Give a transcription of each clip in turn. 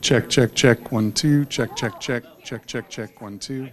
Check, check, check, 1, 2, check, check, check, check, check, check, 1, 2.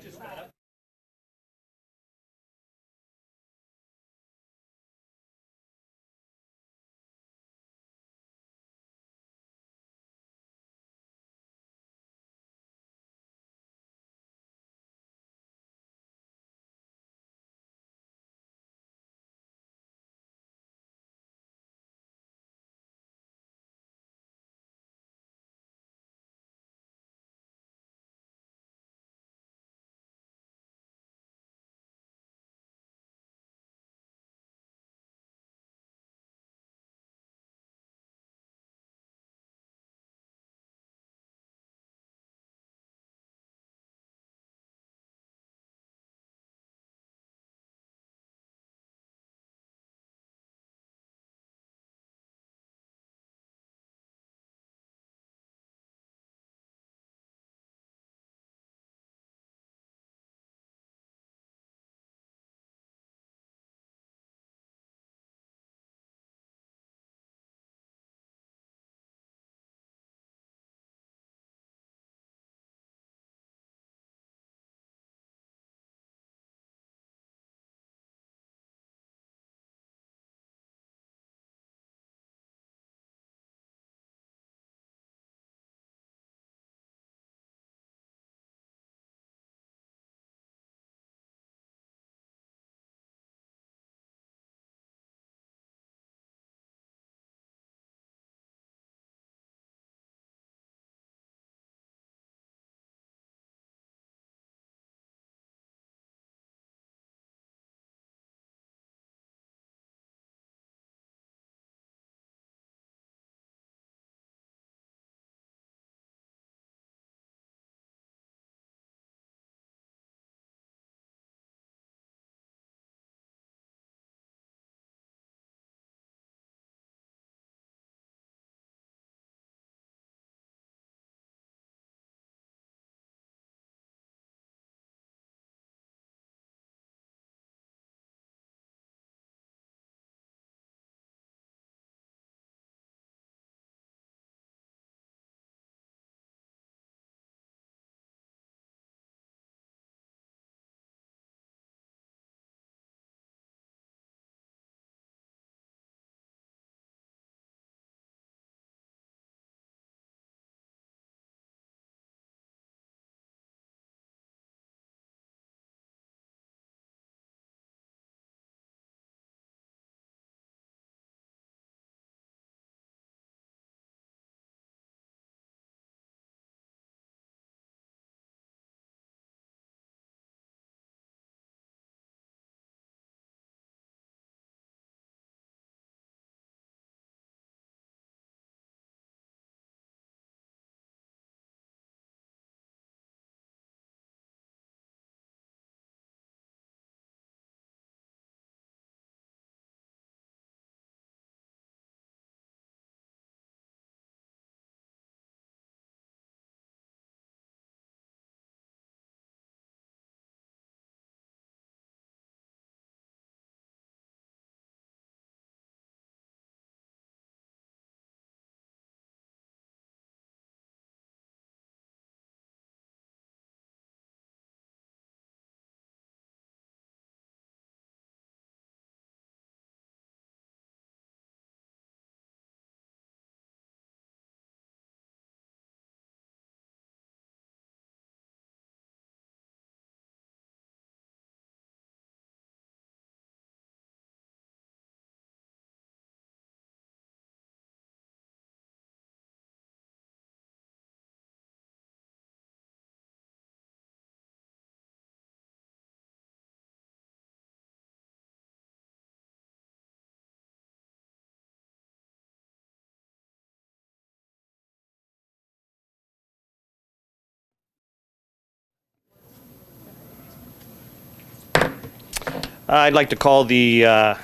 I'd like to call the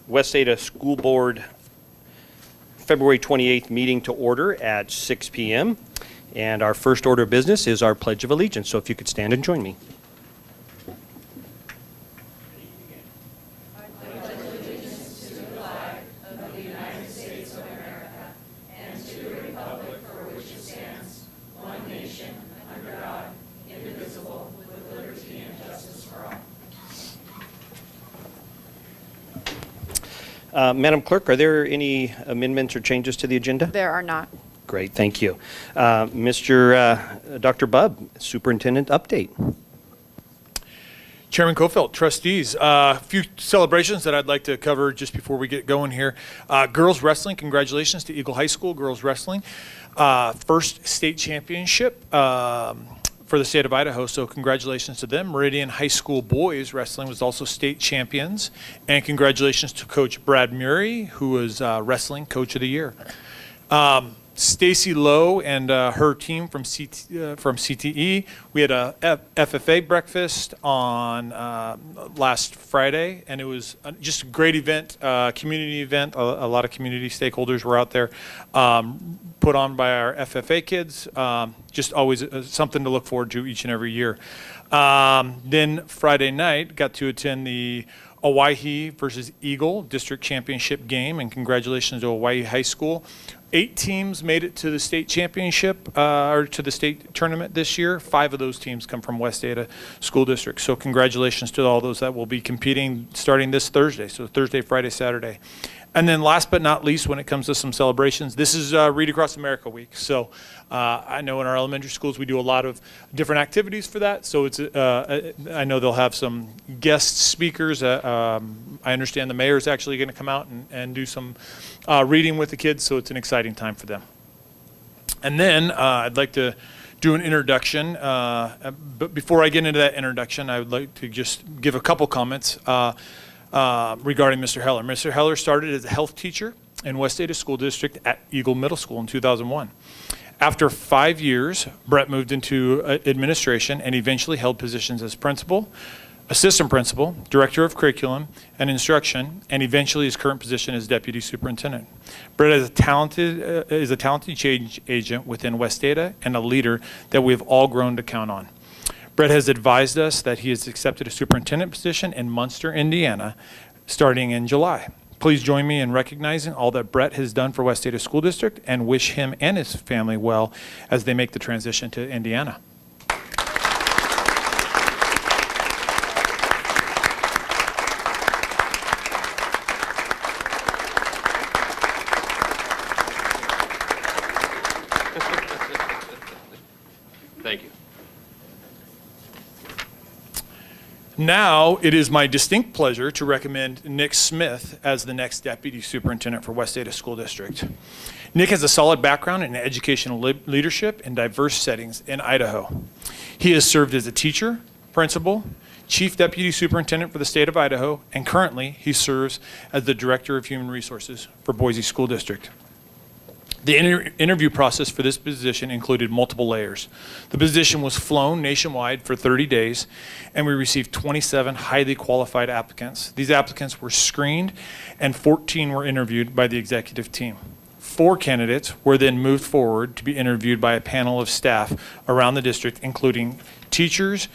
West Ada School Board February 28th meeting to order at 6 p.m. And our first order of business is our Pledge of Allegiance. So if you could stand and join me. United States of America, and to the republic for which it stands, Madam Clerk, are there any amendments or changes to the agenda? There are not. Great, thank you. Dr. Bubb, Superintendent update. Chairman Kofelt, trustees, a few celebrations that I'd like to cover just before we get going here. Girls wrestling, congratulations to Eagle High School girls wrestling. First state championship for the state of Idaho, so congratulations to them. Meridian High School boys wrestling was also state champions, and congratulations to Coach Brad Murray, who was wrestling coach of the year. Stacy Lowe and her team from CTE. We had a FFA breakfast on last Friday, and it was just a great event, community event. A lot of community stakeholders were out there, put on by our FFA kids. Just always something to look forward to each and every year. Then Friday night, got to attend the Owyhee versus Eagle district championship game, and congratulations to Owyhee High School. 8 teams made it to the state championship, or to the state tournament this year. 5 of those teams come from West Ada School District. So congratulations to all those that will be competing starting this Thursday. So Thursday, Friday, Saturday. And then last but not least, when it comes to some celebrations, this is Read Across America Week. So I know in our elementary schools we do a lot of different activities for that. So it's I know they'll have some guest speakers. I understand the mayor is actually going to come out and do some reading with the kids. So it's an exciting time for them. And then I'd like to do an introduction. But before I get into that introduction, I would like to just give a couple comments regarding Mr. Heller. Mr. Heller started as a health teacher in West Ada School District at Eagle Middle School in 2001. After 5 years, Brett moved into administration and eventually held positions as principal, assistant principal, director of curriculum and instruction, and eventually his current position as deputy superintendent. Brett is a talented change agent within West Ada and a leader that we have all grown to count on. Brett has advised us that he has accepted a superintendent position in Munster, Indiana, starting in July. Please join me in recognizing all that Brett has done for West Ada School District and wish him and his family well as they make the transition to Indiana. Thank you. Now, it is my distinct pleasure to recommend Nick Smith as the next Deputy Superintendent for West Ada School District. Nick has a solid background in educational leadership in diverse settings in Idaho. He has served as a teacher, principal, Chief Deputy Superintendent for the state of Idaho, and currently he serves as the Director of Human Resources for Boise School District. The interview process for this position included multiple layers. The position was flown nationwide for 30 days, and we received 27 highly qualified applicants. These applicants were screened, and 14 were interviewed by the executive team. 4 candidates were then moved forward to be interviewed by a panel of staff around the district, including teachers,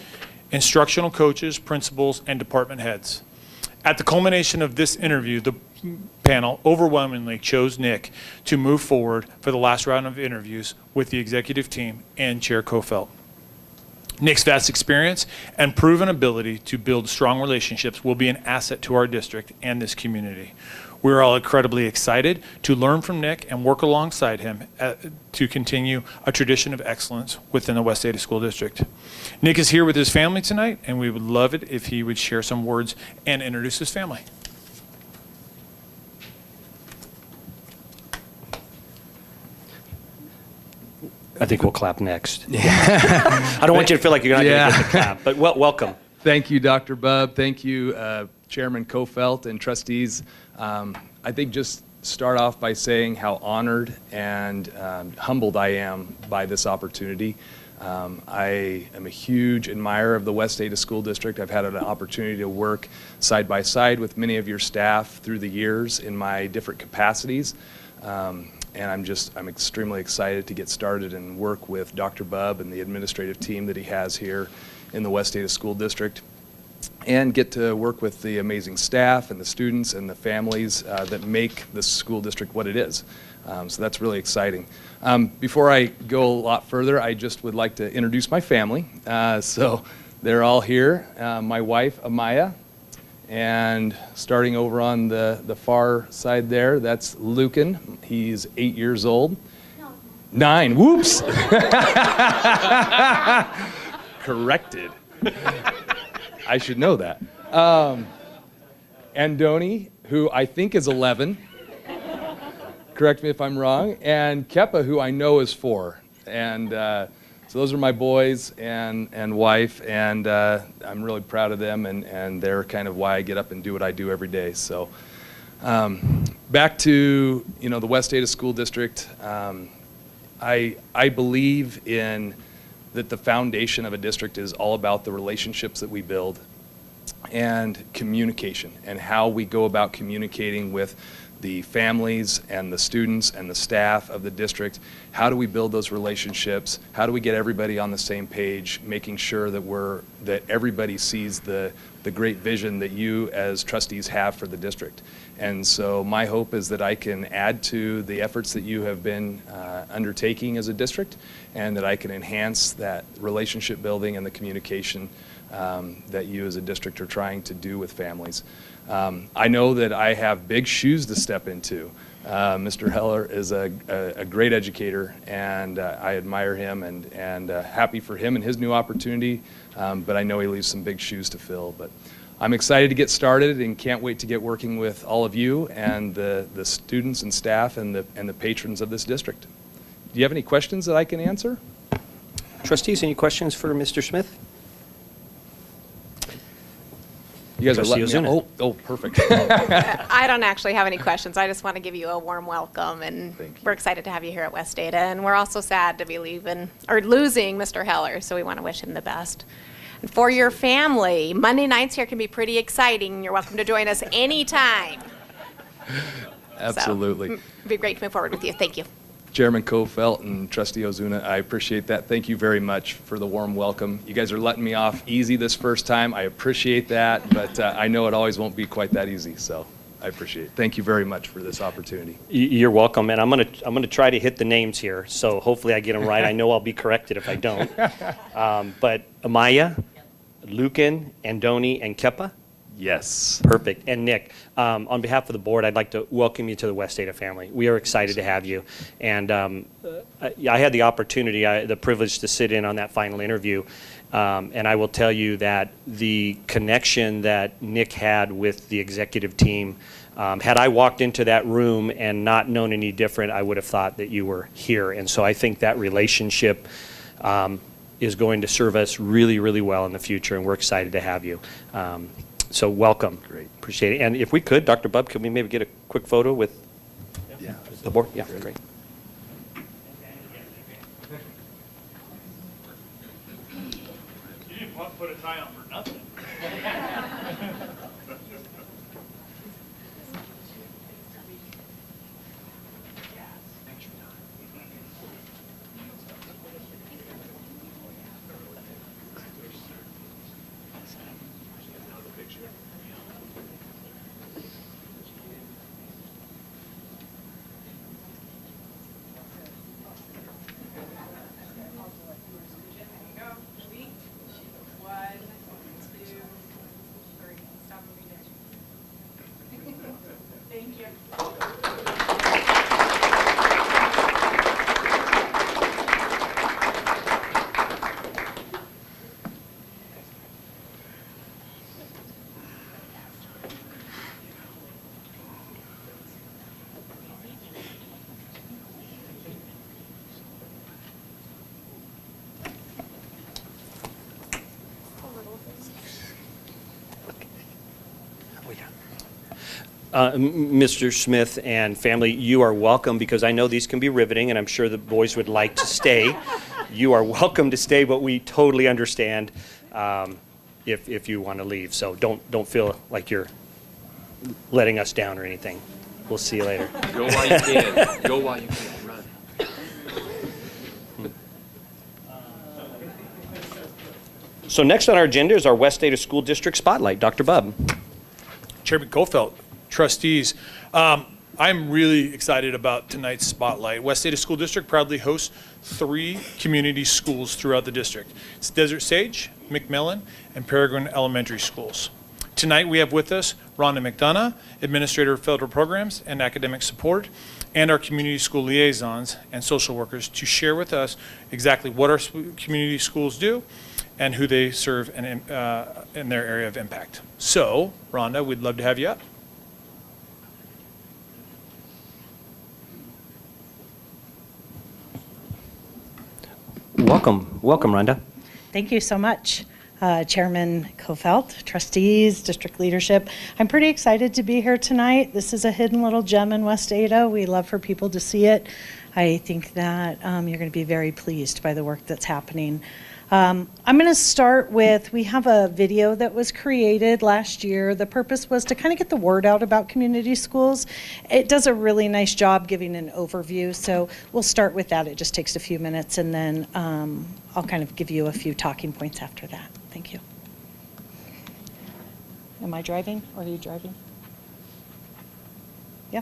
instructional coaches, principals, and department heads. At the culmination of this interview, the panel overwhelmingly chose Nick to move forward for the last round of interviews with the executive team and Chair Kofelt. Nick's vast experience and proven ability to build strong relationships will be an asset to our district and this community. We're all incredibly excited to learn from Nick and work alongside him to continue a tradition of excellence within the West Ada School District. Nick is here with his family tonight, and we would love it if he would share some words and introduce his family. I think we'll clap next. I don't want you to feel like you're not going to get the clap, but welcome. Thank you, Dr. Bubb. Thank you, Chairman Kofelt and trustees. I think just start off by saying how honored and humbled I am by this opportunity. I am a huge admirer of the West Ada School District. I've had an opportunity to work side by side with many of your staff through the years in my different capacities. And I'm extremely excited to get started and work with Dr. Bubb and the administrative team that he has here in the West Ada School District. and get to work with the amazing staff and the students and the families that make this school district what it is. So that's really exciting. Before I go a lot further, I just would like to introduce my family. So they're all here. My wife, Amaya, and starting over on the far side there, that's Lucan. He's 8 years old. 9, whoops! Corrected. I should know that. Andoni, who I think is 11. Correct me if I'm wrong. And Kepa, who I know is 4. And so those are my boys and wife, and I'm really proud of them, and they're kind of why I get up and do what I do every day. So back to the West Ada School District. I believe in that the foundation of a district is all about the relationships that we build and communication and how we go about communicating with the families and the students and the staff of the district. How do we build those relationships? How do we get everybody on the same page, making sure that everybody sees the great vision that you as trustees have for the district? And so my hope is that I can add to the efforts that you have been undertaking as a district, and that I can enhance that relationship building and the communication that you as a district are trying to do with families. I know that I have big shoes to step into. Mr. Heller is a great educator, and I admire him, and happy for him and his new opportunity, but I know he leaves some big shoes to fill. But I'm excited to get started and can't wait to get working with all of you and the students and staff and the patrons of this district. Do you have any questions that I can answer? Trustees, any questions for Mr. Smith? You guys Trustee are letting me Ozuna. Oh, perfect. I don't actually have any questions. I just want to give you a warm welcome, and we're excited to have you here at West Ada, and we're also sad to be losing Mr. Heller, so we want to wish him the best. And for your family, Monday nights here can be pretty exciting. You're welcome to join us anytime. Absolutely. So, it'd be great to move forward with you. Thank you. Chairman Kofelt and Trustee Ozuna, I appreciate that. Thank you very much for the warm welcome. You guys are letting me off easy this first time. I appreciate that, but I know it always won't be quite that easy, so I appreciate it. Thank you very much for this opportunity. You're welcome, and I'm gonna try to hit the names here, so hopefully I get them right. I know I'll be corrected if I don't. But Amaya, Lucan, Andoni, and Kepa? Yes. Perfect. And Nick, on behalf of the board, I'd like to welcome you to the West Ada family. We are excited to have you. And I had the opportunity, the privilege to sit in on that final interview. And I will tell you that the connection that Nick had with the executive team, had I walked into that room and not known any different, I would have thought that you were here. And so I think that relationship is going to serve us really, really well in the future, and we're excited to have you. So welcome. Great. Appreciate it. And if we could, Dr. Bub, could we maybe get a quick photo with the board? Yeah, great. You didn't put a tie on for nothing. Mr. Smith and family, you are welcome, because I know these can be riveting, and I'm sure the boys would like to stay. You are welcome to stay, but we totally understand if you want to leave. So don't feel like you're letting us down or anything. We'll see you later. Go while you can. Go while you can. Run. So next on our agenda is our West Ada School District Spotlight. Dr. Bubb. Chairman Kofelt, trustees, I'm really excited about tonight's spotlight. West Ada School District proudly hosts 3 community schools throughout the district. It's Desert Sage, Mcmillan, and Peregrine Elementary Schools. Tonight we have with us Rhonda McDonough, Administrator of Federal Programs and Academic Support, and our community school liaisons and social workers to share with us exactly what our community schools do and who they serve in their area of impact. So, Rhonda, we'd love to have you up. Welcome, Rhonda. Thank you so much, Chairman Kofelt, trustees, district leadership. I'm pretty excited to be here tonight. This is a hidden little gem in West Ada. We love for people to see it. I think that you're going to be very pleased by the work that's happening. I'm going to start with, we have a video that was created last year. The purpose was to kind of get the word out about community schools. It does a really nice job giving an overview, so we'll start with that. It just takes a few minutes, and then I'll kind of give you a few talking points after that. Thank you. Am I driving, or are you driving? Yeah.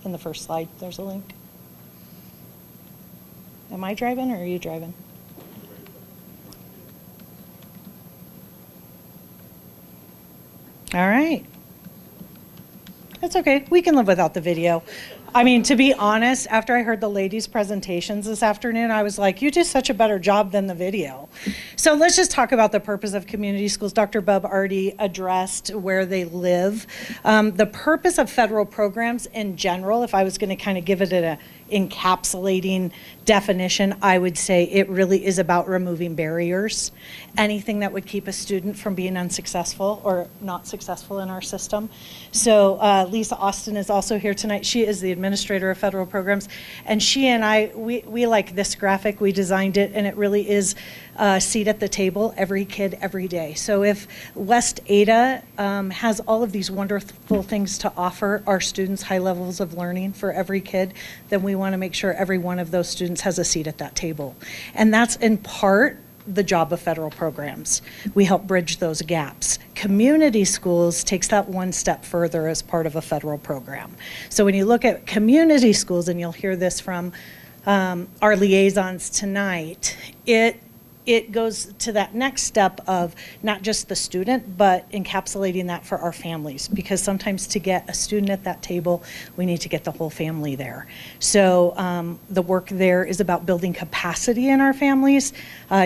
In the first slide, there's a link. Am I driving, or are you driving? All right. That's okay. We can live without the video. I mean, to be honest, after I heard the ladies' presentations this afternoon, I was like, you did such a better job than the video. So let's just talk about the purpose of community schools. Dr. Bubb already addressed where they live. The purpose of federal programs in general, if I was going to kind of give it an encapsulating definition, I would say it really is about removing barriers, anything that would keep a student from being unsuccessful or not successful in our system. So Lisa Austin is also here tonight. She is the administrator of federal programs, and she and I, we like this graphic. We designed it, and it really is a seat at the table, every kid, every day. So if West Ada has all of these wonderful things to offer our students, high levels of learning for every kid, then we want to make sure every one of those students has a seat at that table. And that's in part the job of federal programs. We help bridge those gaps. Community schools takes that one step further as part of a federal program. So when you look at community schools, and you'll hear this from our liaisons tonight, it goes to that next step of not just the student, but encapsulating that for our families, because sometimes to get a student at that table, we need to get the whole family there. So the work there is about building capacity in our families,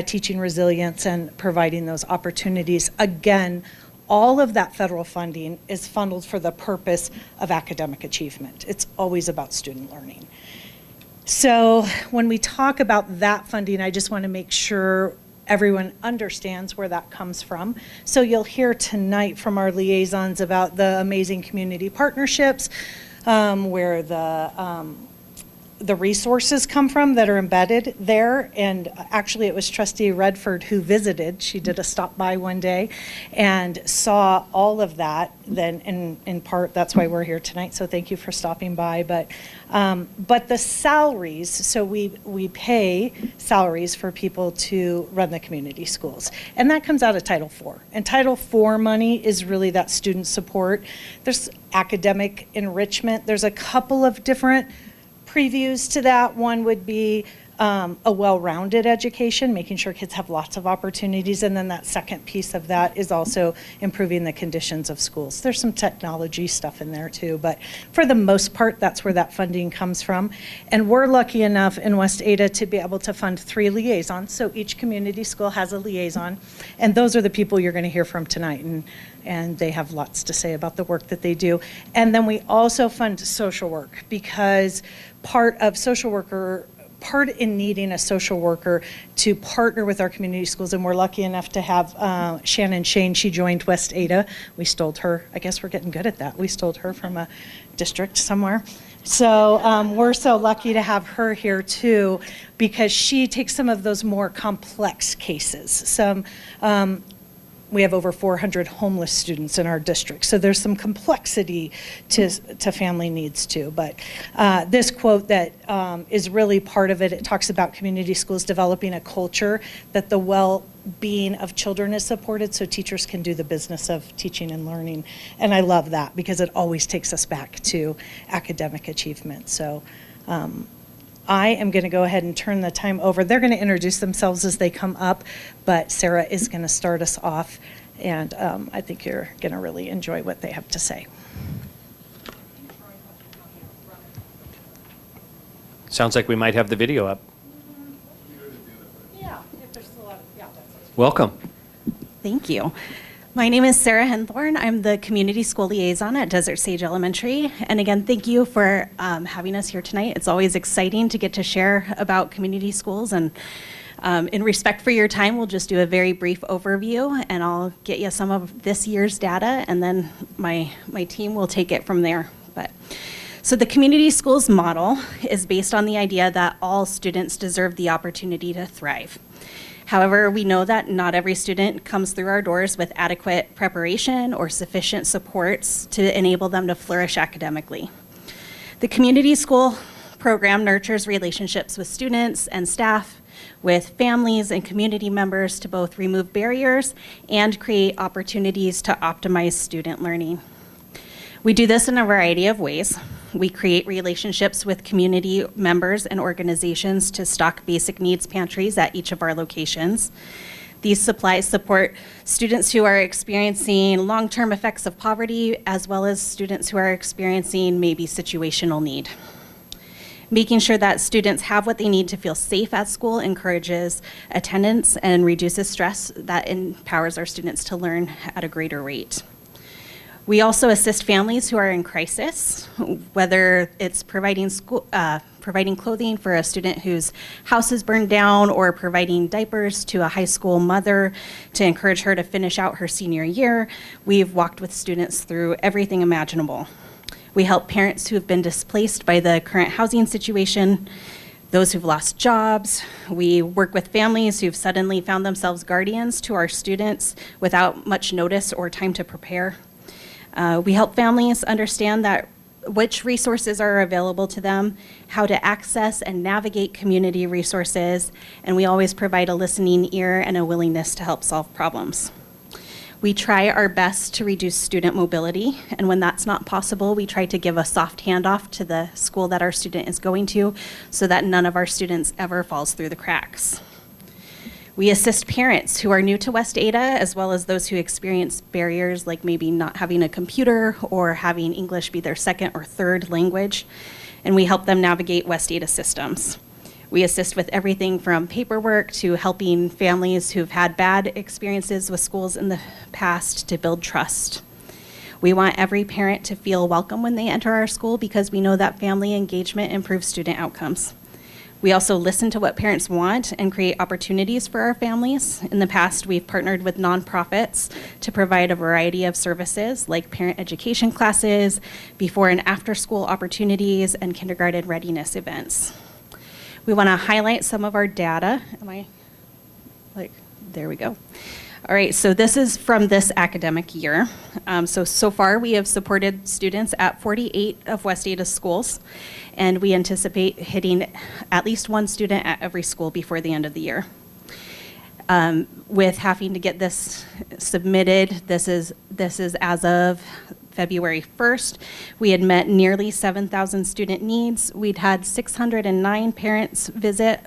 teaching resilience, and providing those opportunities. Again, all of that federal funding is funneled for the purpose of academic achievement. It's always about student learning. So when we talk about that funding, I just want to make sure everyone understands where that comes from. So you'll hear tonight from our liaisons about the amazing community partnerships, where the resources come from that are embedded there. And actually it was Trustee Redford who visited. She did a stop by one day and saw all of that. Then in part, that's why we're here tonight. So thank you for stopping by. But the salaries, so we pay salaries for people to run the community schools. And that comes out of Title IV. And Title IV money is really that student support. There's academic enrichment. There's a couple of different previews to that. One would be a well-rounded education, making sure kids have lots of opportunities, and then that second piece of that is also improving the conditions of schools. There's some technology stuff in there too, but for the most part, that's where that funding comes from. And we're lucky enough in West Ada to be able to fund 3 liaisons, so each community school has a liaison, and those are the people you're going to hear from tonight, and they have lots to say about the work that they do. And then we also fund social work, because part in needing a social worker to partner with our community schools, and we're lucky enough to have Shannon Shane. She joined West Ada. We stole her. I guess we're getting good at that. We stole her from a district somewhere. So we're so lucky to have her here too, because she takes some of those more complex cases. We have over 400 homeless students in our district, so there's some complexity to family needs too. But this quote that is really part of it, it talks about community schools developing a culture that the well-being of children is supported so teachers can do the business of teaching and learning. And I love that because it always takes us back to academic achievement. So I am going to go ahead and turn the time over. They're going to introduce themselves as they come up, but Sarah is going to start us off, and I think you're going to really enjoy what they have to say. Sounds like we might have the video up. Yeah, if there's still Welcome. Thank you. My name is Sarah Henthorn. I'm the Community School Liaison at Desert Sage Elementary. And again, thank you for having us here tonight. It's always exciting to get to share about community schools. And in respect for your time, we'll just do a very brief overview, and I'll get you some of this year's data, and then my team will take it from there. So the community schools model is based on the idea that all students deserve the opportunity to thrive. However, we know that not every student comes through our doors with adequate preparation or sufficient supports to enable them to flourish academically. The community school program nurtures relationships with students and staff, with families and community members to both remove barriers and create opportunities to optimize student learning. We do this in a variety of ways. We create relationships with community members and organizations to stock basic needs pantries at each of our locations. These supplies support students who are experiencing long-term effects of poverty, as well as students who are experiencing maybe situational need. Making sure that students have what they need to feel safe at school encourages attendance and reduces stress that empowers our students to learn at a greater rate. We also assist families who are in crisis, whether it's providing clothing for a student whose house is burned down, or providing diapers to a high school mother to encourage her to finish out her senior year. We've walked with students through everything imaginable. We help parents who have been displaced by the current housing situation, those who've lost jobs. We work with families who've suddenly found themselves guardians to our students without much notice or time to prepare. We help families understand that which resources are available to them, how to access and navigate community resources, and we always provide a listening ear and a willingness to help solve problems. We try our best to reduce student mobility, and when that's not possible, we try to give a soft handoff to the school that our student is going to so that none of our students ever falls through the cracks. We assist parents who are new to West Ada, as well as those who experience barriers like maybe not having a computer or having English be their second or third language, and we help them navigate West Ada systems. We assist with everything from paperwork to helping families who've had bad experiences with schools in the past to build trust. We want every parent to feel welcome when they enter our school because we know that family engagement improves student outcomes. We also listen to what parents want and create opportunities for our families. In the past, we've partnered with nonprofits to provide a variety of services like parent education classes, before and after school opportunities, and kindergarten readiness events. We want to highlight some of our data. There we go. All right, so this is from this academic year. So far we have supported students at 48 of West Ada schools, and we anticipate hitting at least one student at every school before the end of the year. With having to get this submitted, this is as of February 1st. We had met nearly 7,000 student needs. We'd had 609 parents visit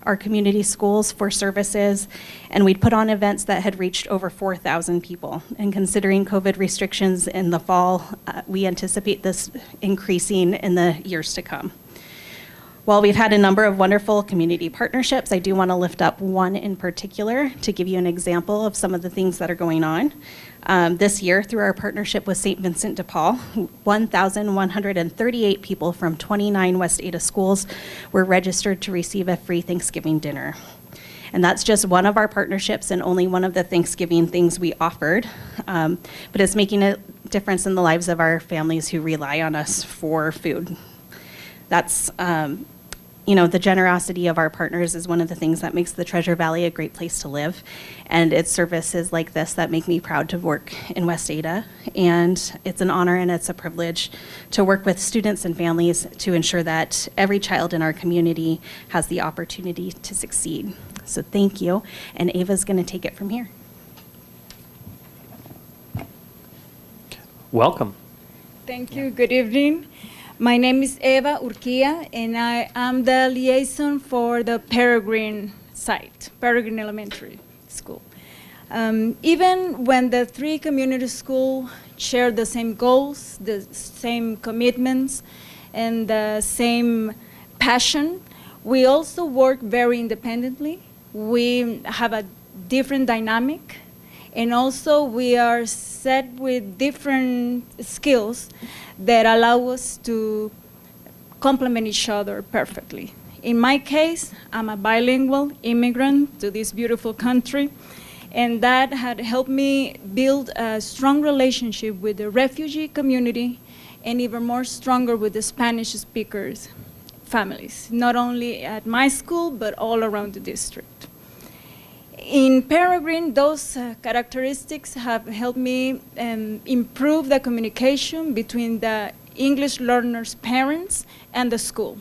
our community schools for services, and we'd put on events that had reached over 4,000 people. And considering COVID restrictions in the fall, we anticipate this increasing in the years to come. While we've had a number of wonderful community partnerships, I do want to lift up one in particular to give you an example of some of the things that are going on. This year, through our partnership with St. Vincent de Paul, 1,138 people from 29 West Ada schools were registered to receive a free Thanksgiving dinner. And that's just one of our partnerships and only one of the Thanksgiving things we offered. But it's making a difference in the lives of our families who rely on us for food. That's, the generosity of our partners is one of the things that makes the Treasure Valley a great place to live. And it's services like this that make me proud to work in West Ada. And it's an honor and it's a privilege to work with students and families to ensure that every child in our community has the opportunity to succeed. So thank you. And Ava's going to take it from here. Welcome. Thank you. Good evening. My name is Eva Urquia, and I am the liaison for the Peregrine site, Peregrine Elementary School. Even when the three community schools share the same goals, the same commitments, and the same passion, we also work very independently. We have a different dynamic, and also we are set with different skills that allow us to complement each other perfectly. In my case, I'm a bilingual immigrant to this beautiful country, and that had helped me build a strong relationship with the refugee community and even more stronger with the Spanish speakers families, not only at my school, but all around the district. In Peregrine, those characteristics have helped me improve the communication between the English learners' parents and the school.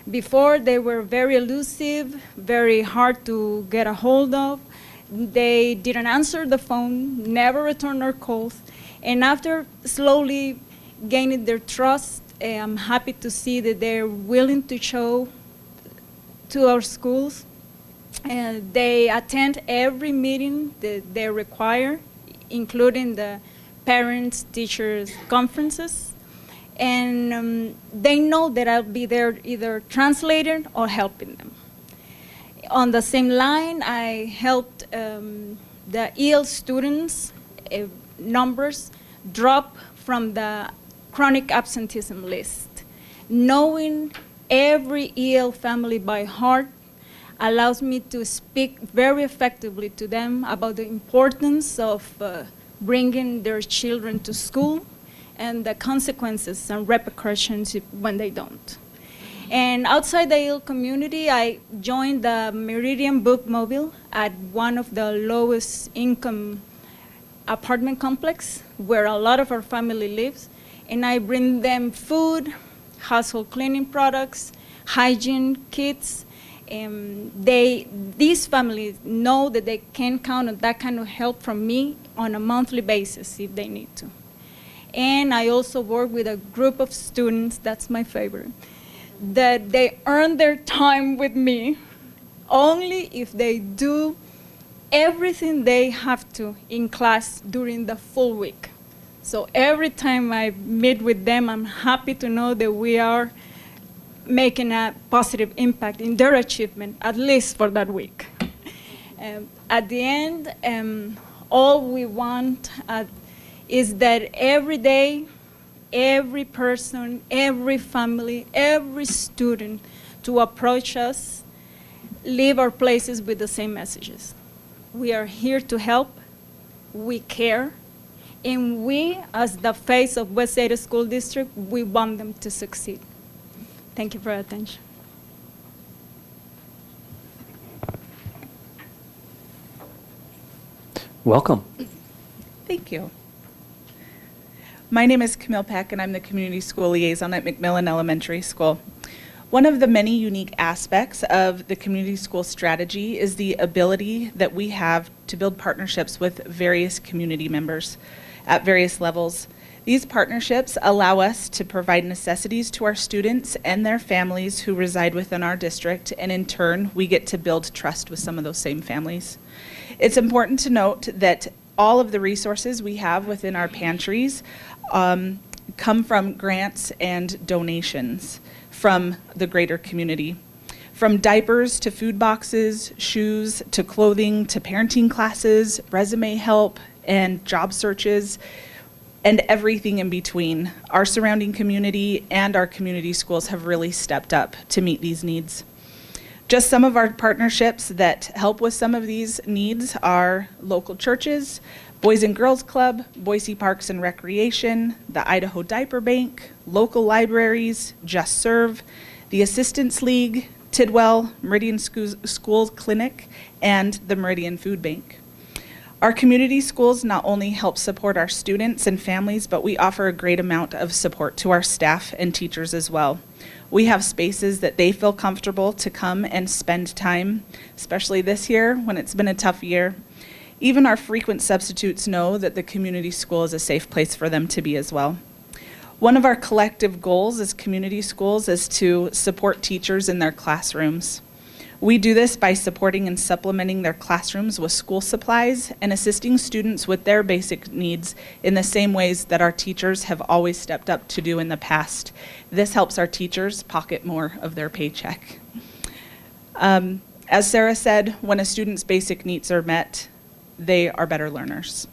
Before, they were very elusive, very hard to get a hold of. They didn't answer the phone, never returned our calls. And after slowly gaining their trust, I'm happy to see that they're willing to show to our schools. They attend every meeting that they require, including the parents, teachers conferences. And they know that I'll be there either translating or helping them. On the same line, I helped the EL students' numbers drop from the chronic absenteeism list. Knowing every EL family by heart allows me to speak very effectively to them about the importance of bringing their children to school and the consequences and repercussions when they don't. And outside the EL community, I joined the Meridian bookmobile at one of the lowest income apartment complex where a lot of our family lives. And I bring them food, household cleaning products, hygiene kits. These families know that they can count on that kind of help from me on a monthly basis if they need to. And I also work with a group of students, that's my favorite, that they earn their time with me only if they do everything they have to in class during the full week. So every time I meet with them, I'm happy to know that we are making a positive impact in their achievement, at least for that week. At the end, all we want is that every day, every person, every family, every student to approach us, leave our places with the same messages. We are here to help, we care, and we, as the face of West Ada School District, we want them to succeed. Thank you for your attention. Welcome. Thank you. My name is Camille Peck, and I'm the Community School Liaison at Mcmillan Elementary School. One of the many unique aspects of the community school strategy is the ability that we have to build partnerships with various community members at various levels. These partnerships allow us to provide necessities to our students and their families who reside within our district, and in turn, we get to build trust with some of those same families. It's important to note that all of the resources we have within our pantries come from grants and donations from the greater community. From diapers to food boxes, shoes to clothing to parenting classes, resume help, and job searches, and everything in between. Our surrounding community and our community schools have really stepped up to meet these needs. Just some of our partnerships that help with some of these needs are local churches, Boys and Girls Club, Boise Parks and Recreation, the Idaho Diaper Bank, local libraries, Just Serve, the Assistance League, Tidwell, Meridian Schools Clinic, and the Meridian Food Bank. Our community schools not only help support our students and families, but we offer a great amount of support to our staff and teachers as well. We have spaces that they feel comfortable to come and spend time, especially this year when it's been a tough year. Even our frequent substitutes know that the community school is a safe place for them to be as well. One of our collective goals as community schools is to support teachers in their classrooms. We do this by supporting and supplementing their classrooms with school supplies and assisting students with their basic needs in the same ways that our teachers have always stepped up to do in the past. This helps our teachers pocket more of their paycheck. As Sarah said, when a student's basic needs are met, they are better learners.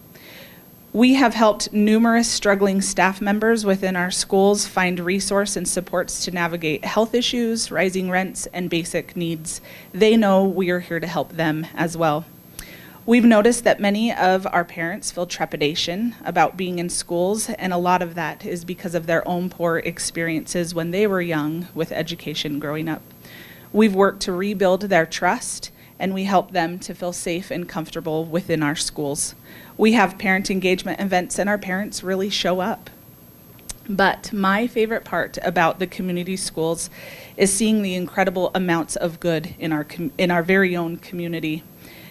We have helped numerous struggling staff members within our schools find resource and supports to navigate health issues, rising rents, and basic needs. They know we are here to help them as well. We've noticed that many of our parents feel trepidation about being in schools, and a lot of that is because of their own poor experiences when they were young with education growing up. We've worked to rebuild their trust, and we help them to feel safe and comfortable within our schools. We have parent engagement events, and our parents really show up. But my favorite part about the community schools is seeing the incredible amounts of good in our very own community.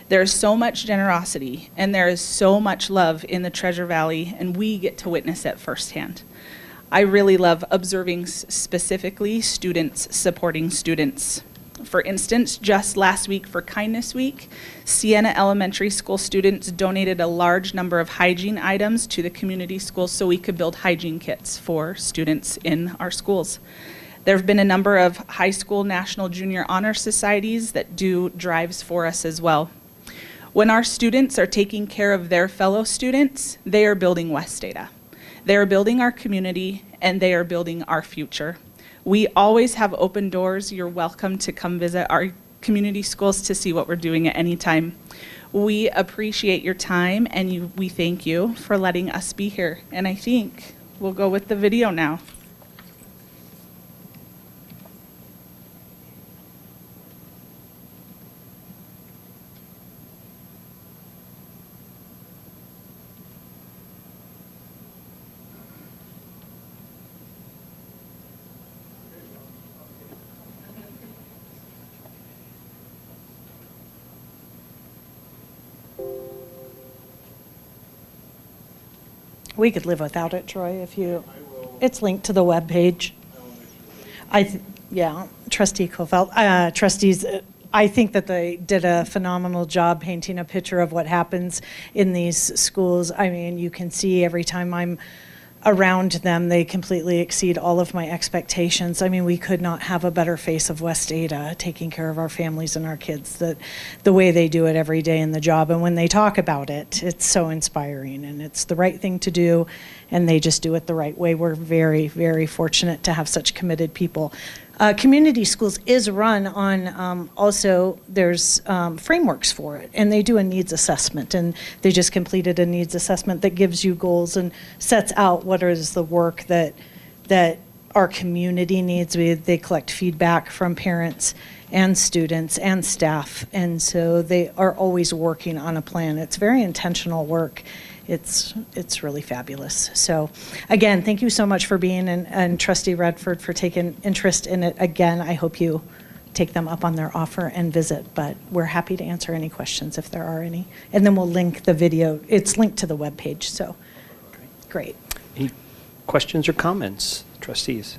There's so much generosity, and there is so much love in the Treasure Valley, and we get to witness it firsthand. I really love observing specifically students supporting students. For instance, just last week for Kindness Week, Sienna Elementary School students donated a large number of hygiene items to the community schools so we could build hygiene kits for students in our schools. There have been a number of high school National Junior Honor Societies that do drives for us as well. When our students are taking care of their fellow students, they are building West Ada. They are building our community, and they are building our future. We always have open doors. You're welcome to come visit our community schools to see what we're doing at any time. We appreciate your time, and we thank you for letting us be here. And I think we'll go with the video now. We could live without it, Troy, if you, it's linked to the webpage. Yeah, Trustee Kofeld, trustees, I think that they did a phenomenal job painting a picture of what happens in these schools. I mean, you can see every time I'm around them, they completely exceed all of my expectations. I mean, we could not have a better face of West Ada taking care of our families and our kids, the way they do it every day in the job. And when they talk about it, it's so inspiring, and it's the right thing to do, and they just do it the right way. We're very, very fortunate to have such committed people. Community schools is run on, also there's frameworks for it, and they do a needs assessment, and they just completed a needs assessment that gives you goals and sets out what is the work that our community needs. They collect feedback from parents and students and staff, and so they are always working on a plan. It's very intentional work. It's really fabulous. So again, thank you so much for being, and Trustee Redford for taking interest in it. Again, I hope you take them up on their offer and visit, but we're happy to answer any questions if there are any. And then we'll link the video. It's linked to the webpage, so great. Any questions or comments, trustees?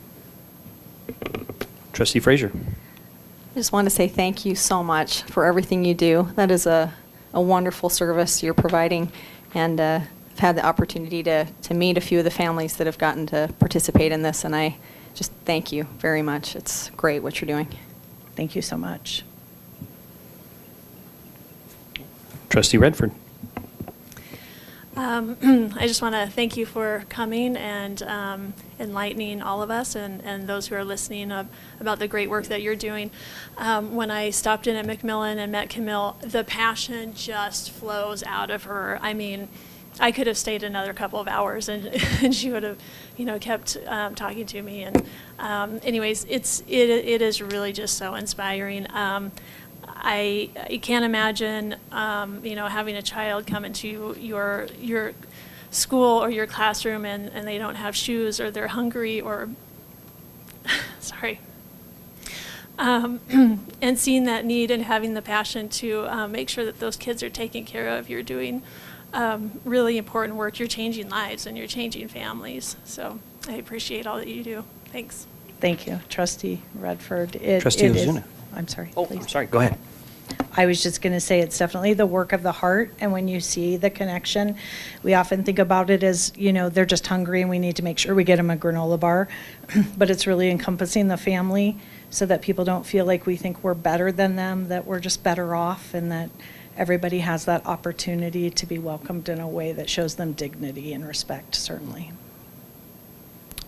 Trustee Frazier. I just want to say thank you so much for everything you do. That is a wonderful service you're providing. And I've had the opportunity to meet a few of the families that have gotten to participate in this, and I just thank you very much. It's great what you're doing. Thank you so much. Trustee Redford. I just want to thank you for coming and enlightening all of us and those who are listening about the great work that you're doing. When I stopped in at Mcmillan and met Camille, the passion just flows out of her. I mean, I could have stayed another couple of hours and she would have, kept talking to me. And anyways, it is really just so inspiring. I can't imagine, having a child come into your school or your classroom and they don't have shoes or they're hungry or, sorry. And seeing that need and having the passion to make sure that those kids are taken care of. You're doing really important work. You're changing lives and you're changing families. So I appreciate all that you do. Thanks. Thank you, Trustee Redford. Trustee Ozuna. I'm sorry. Oh, please. I'm sorry. Go ahead. I was just going to say it's definitely the work of the heart. And when you see the connection, we often think about it as, they're just hungry and we need to make sure we get them a granola bar. But it's really encompassing the family so that people don't feel like we think we're better than them, that we're just better off, and that everybody has that opportunity to be welcomed in a way that shows them dignity and respect, certainly.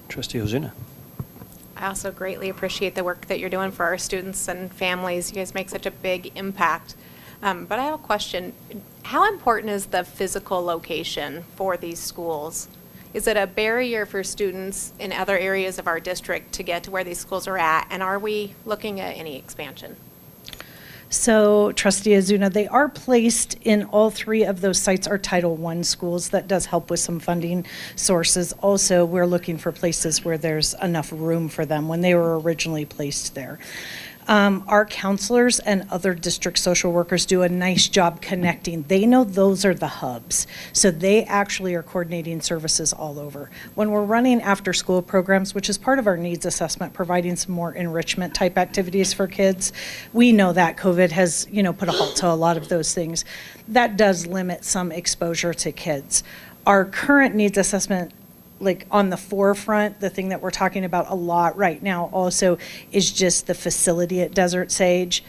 Trustee Ozuna. I also greatly appreciate the work that you're doing for our students and families. You guys make such a big impact. But I have a question. How important is the physical location for these schools? Is it a barrier for students in other areas of our district to get to where these schools are at? And are we looking at any expansion? So, Trustee Ozuna, they are placed in all three of those sites are Title I schools. That does help with some funding sources. Also, we're looking for places where there's enough room for them when they were originally placed there. Our counselors and other district social workers do a nice job connecting. They know those are the hubs, so they actually are coordinating services all over. When we're running after-school programs, which is part of our needs assessment, providing some more enrichment type activities for kids, we know that COVID has, put a halt to a lot of those things. That does limit some exposure to kids. Our current needs assessment, like on the forefront, the thing that we're talking about a lot right now also is just the facility at Desert Sage.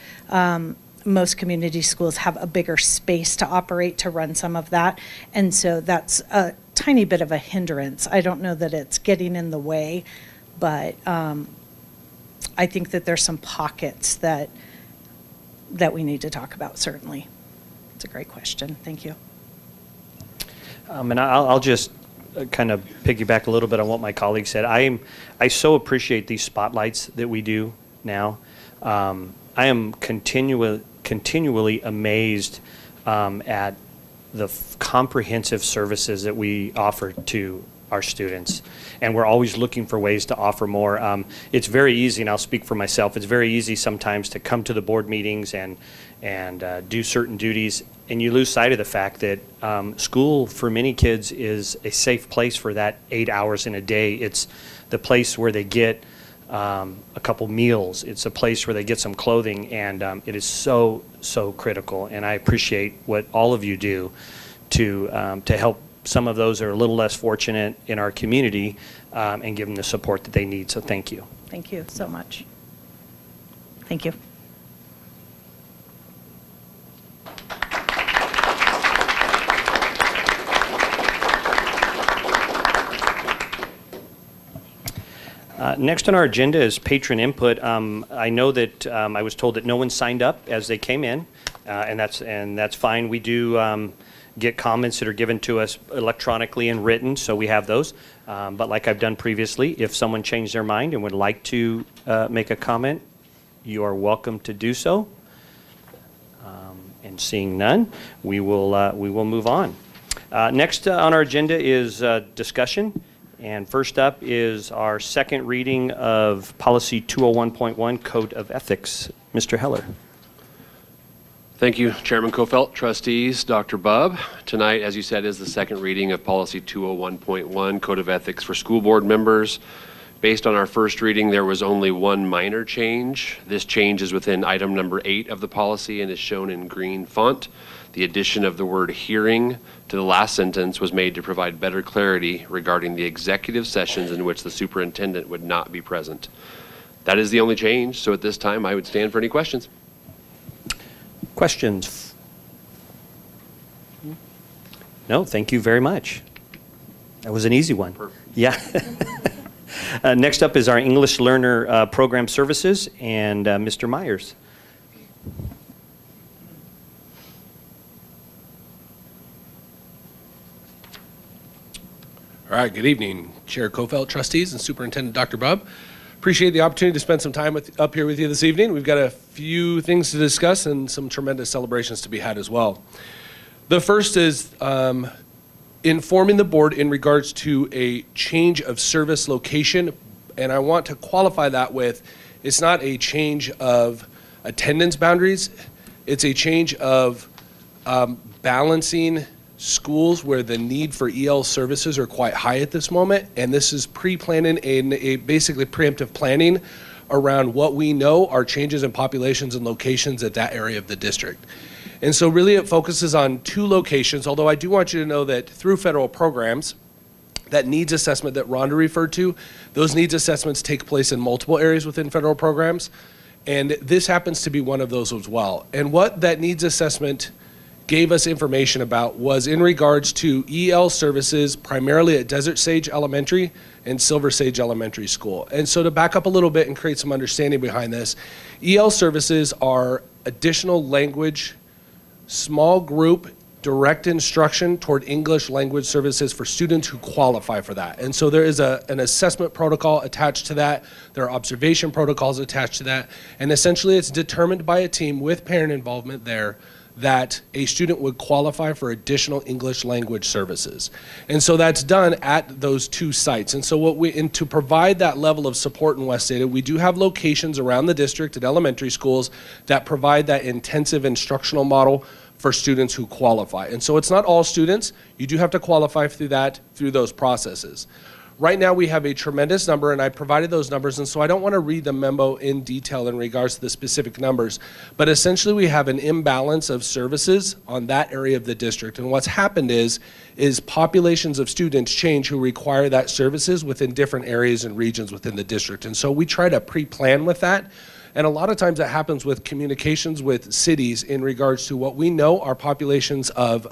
Most community schools have a bigger space to operate to run some of that. And so that's a tiny bit of a hindrance. I don't know that it's getting in the way, but I think that there's some pockets that we need to talk about, certainly. It's a great question. Thank you. And I'll just kind of piggyback a little bit on what my colleague said. I so appreciate these spotlights that we do now. I am continually amazed at the comprehensive services that we offer to our students, and we're always looking for ways to offer more. It's very easy, and I'll speak for myself, it's very easy sometimes to come to the board meetings and do certain duties, and you lose sight of the fact that school for many kids is a safe place for that 8 hours in a day. It's the place where they get a couple meals. It's a place where they get some clothing, and it is so critical. And I appreciate what all of you do to help some of those that are a little less fortunate in our community and give them the support that they need. So thank you. Thank you so much. Thank you. Next on our agenda is patron input. I know that I was told that no one signed up as they came in, and that's fine. We do get comments that are given to us electronically and written, so we have those. But like I've done previously, if someone changed their mind and would like to make a comment, you are welcome to do so. And seeing none, we will move on. Next on our agenda is discussion. And first up is our second reading of Policy 201.1, Code of Ethics. Mr. Heller. Thank you, Chairman Kofelt, trustees, Dr. Bubb. Tonight, as you said, is the second reading of Policy 201.1, Code of Ethics for School Board Members. Based on our first reading, there was only one minor change. This change is within item number 8 of the policy and is shown in green font. The addition of the word hearing to the last sentence was made to provide better clarity regarding the executive sessions in which the superintendent would not be present. That is the only change, so at this time I would stand for any questions. Questions? No, thank you very much. That was an easy one. Perfect. Yeah. Next up is our English Learner Program Services, and Mr. Myers. All right, good evening, Chair Kofelt, trustees, and Superintendent Dr. Bubb. Appreciate the opportunity to spend some time up here with you this evening. We've got a few things to discuss and some tremendous celebrations to be had as well. The first is informing the board in regards to a change of service location, and I want to qualify that with, it's not a change of attendance boundaries, it's a change of balancing schools where the need for EL services are quite high at this moment, and this is pre-planning and basically preemptive planning around what we know are changes in populations and locations at that area of the district. And so really it focuses on 2 locations, although I do want you to know that through federal programs, that needs assessment that Rhonda referred to, those needs assessments take place in multiple areas within federal programs, and this happens to be one of those as well. And what that needs assessment gave us information about was in regards to EL services, primarily at Desert Sage Elementary and Silver Sage Elementary School. And so to back up a little bit and create some understanding behind this, EL services are additional language, small group, direct instruction toward English language services for students who qualify for that. And so there is an assessment protocol attached to that. There are observation protocols attached to that. And essentially it's determined by a team with parent involvement there that a student would qualify for additional English language services. And so that's done at those 2 sites. And so and to provide that level of support in West Ada, we do have locations around the district at elementary schools that provide that intensive instructional model for students who qualify. And so it's not all students, you do have to qualify through those processes. Right now we have a tremendous number, and I provided those numbers, and so I don't want to read the memo in detail in regards to the specific numbers, but essentially we have an imbalance of services on that area of the district. And what's happened is populations of students change who require that services within different areas and regions within the district. And so we try to pre-plan with that. And a lot of times that happens with communications with cities in regards to what we know are populations of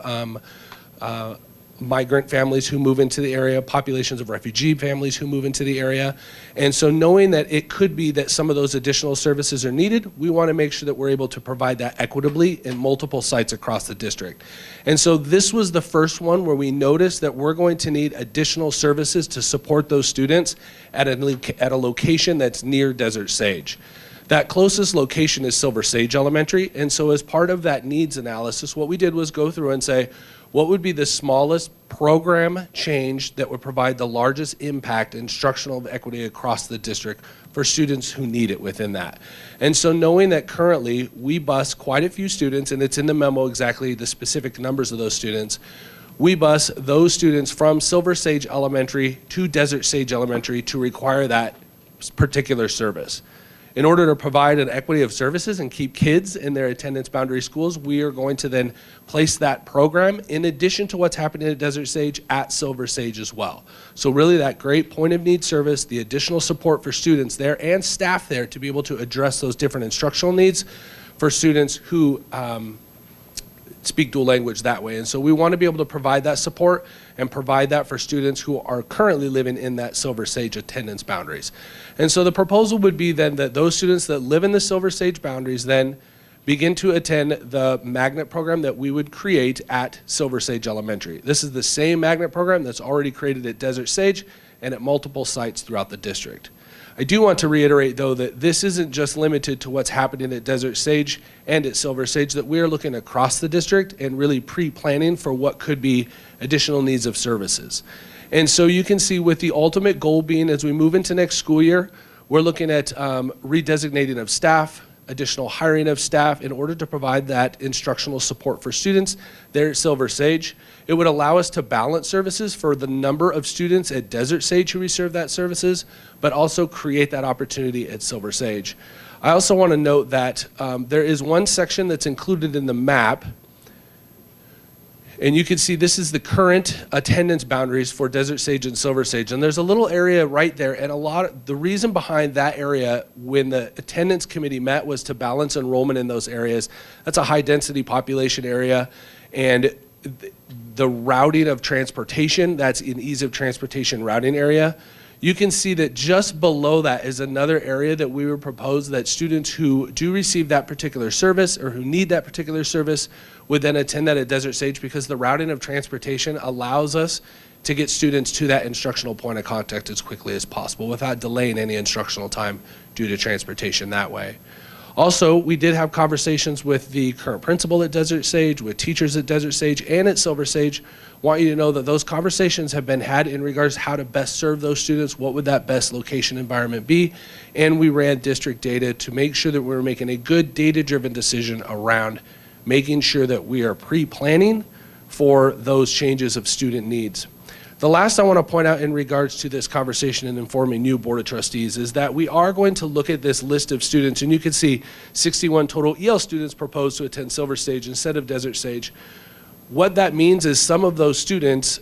migrant families who move into the area, populations of refugee families who move into the area. And so knowing that it could be that some of those additional services are needed, we want to make sure that we're able to provide that equitably in multiple sites across the district. And so this was the first one where we noticed that we're going to need additional services to support those students at a location that's near Desert Sage. That closest location is Silver Sage Elementary, and so as part of that needs analysis, what we did was go through and say, what would be the smallest program change that would provide the largest impact instructional equity across the district for students who need it within that. And so knowing that currently we bus quite a few students, and it's in the memo exactly the specific numbers of those students, we bus those students from Silver Sage Elementary to Desert Sage Elementary to require that particular service. In order to provide an equity of services and keep kids in their attendance boundary schools, we are going to then place that program in addition to what's happening at Desert Sage at Silver Sage as well. So really that great point of need service, the additional support for students there and staff there to be able to address those different instructional needs for students who speak dual language that way. And so we want to be able to provide that support and provide that for students who are currently living in that Silver Sage attendance boundaries. And so the proposal would be then that those students that live in the Silver Sage boundaries then begin to attend the magnet program that we would create at Silver Sage Elementary. This is the same magnet program that's already created at Desert Sage and at multiple sites throughout the district. I do want to reiterate, though, that this isn't just limited to what's happening at Desert Sage and at Silver Sage, that we are looking across the district and really pre-planning for what could be additional needs of services. And so you can see with the ultimate goal being as we move into next school year, we're looking at redesignating of staff, additional hiring of staff in order to provide that instructional support for students there at Silver Sage. It would allow us to balance services for the number of students at Desert Sage who receive that services, but also create that opportunity at Silver Sage. I also want to note that there is one section that's included in the map, and you can see this is the current attendance boundaries for Desert Sage and Silver Sage. And there's a little area right there, and the reason behind that area when the attendance committee met was to balance enrollment in those areas. That's a high density population area, and the routing of transportation, that's an ease of transportation routing area. You can see that just below that is another area that we would propose that students who do receive that particular service or who need that particular service would then attend that at Desert Sage, because the routing of transportation allows us to get students to that instructional point of contact as quickly as possible without delaying any instructional time due to transportation that way. Also, we did have conversations with the current principal at Desert Sage, with teachers at Desert Sage and at Silver Sage. Want you to know that those conversations have been had in regards to how to best serve those students, what would that best location environment be, and we ran district data to make sure that we were making a good data-driven decision around making sure that we are pre-planning for those changes of student needs. The last I want to point out in regards to this conversation and informing you, Board of Trustees, is that we are going to look at this list of students, and you can see 61 total EL students proposed to attend Silver Sage instead of Desert Sage. What that means is some of those students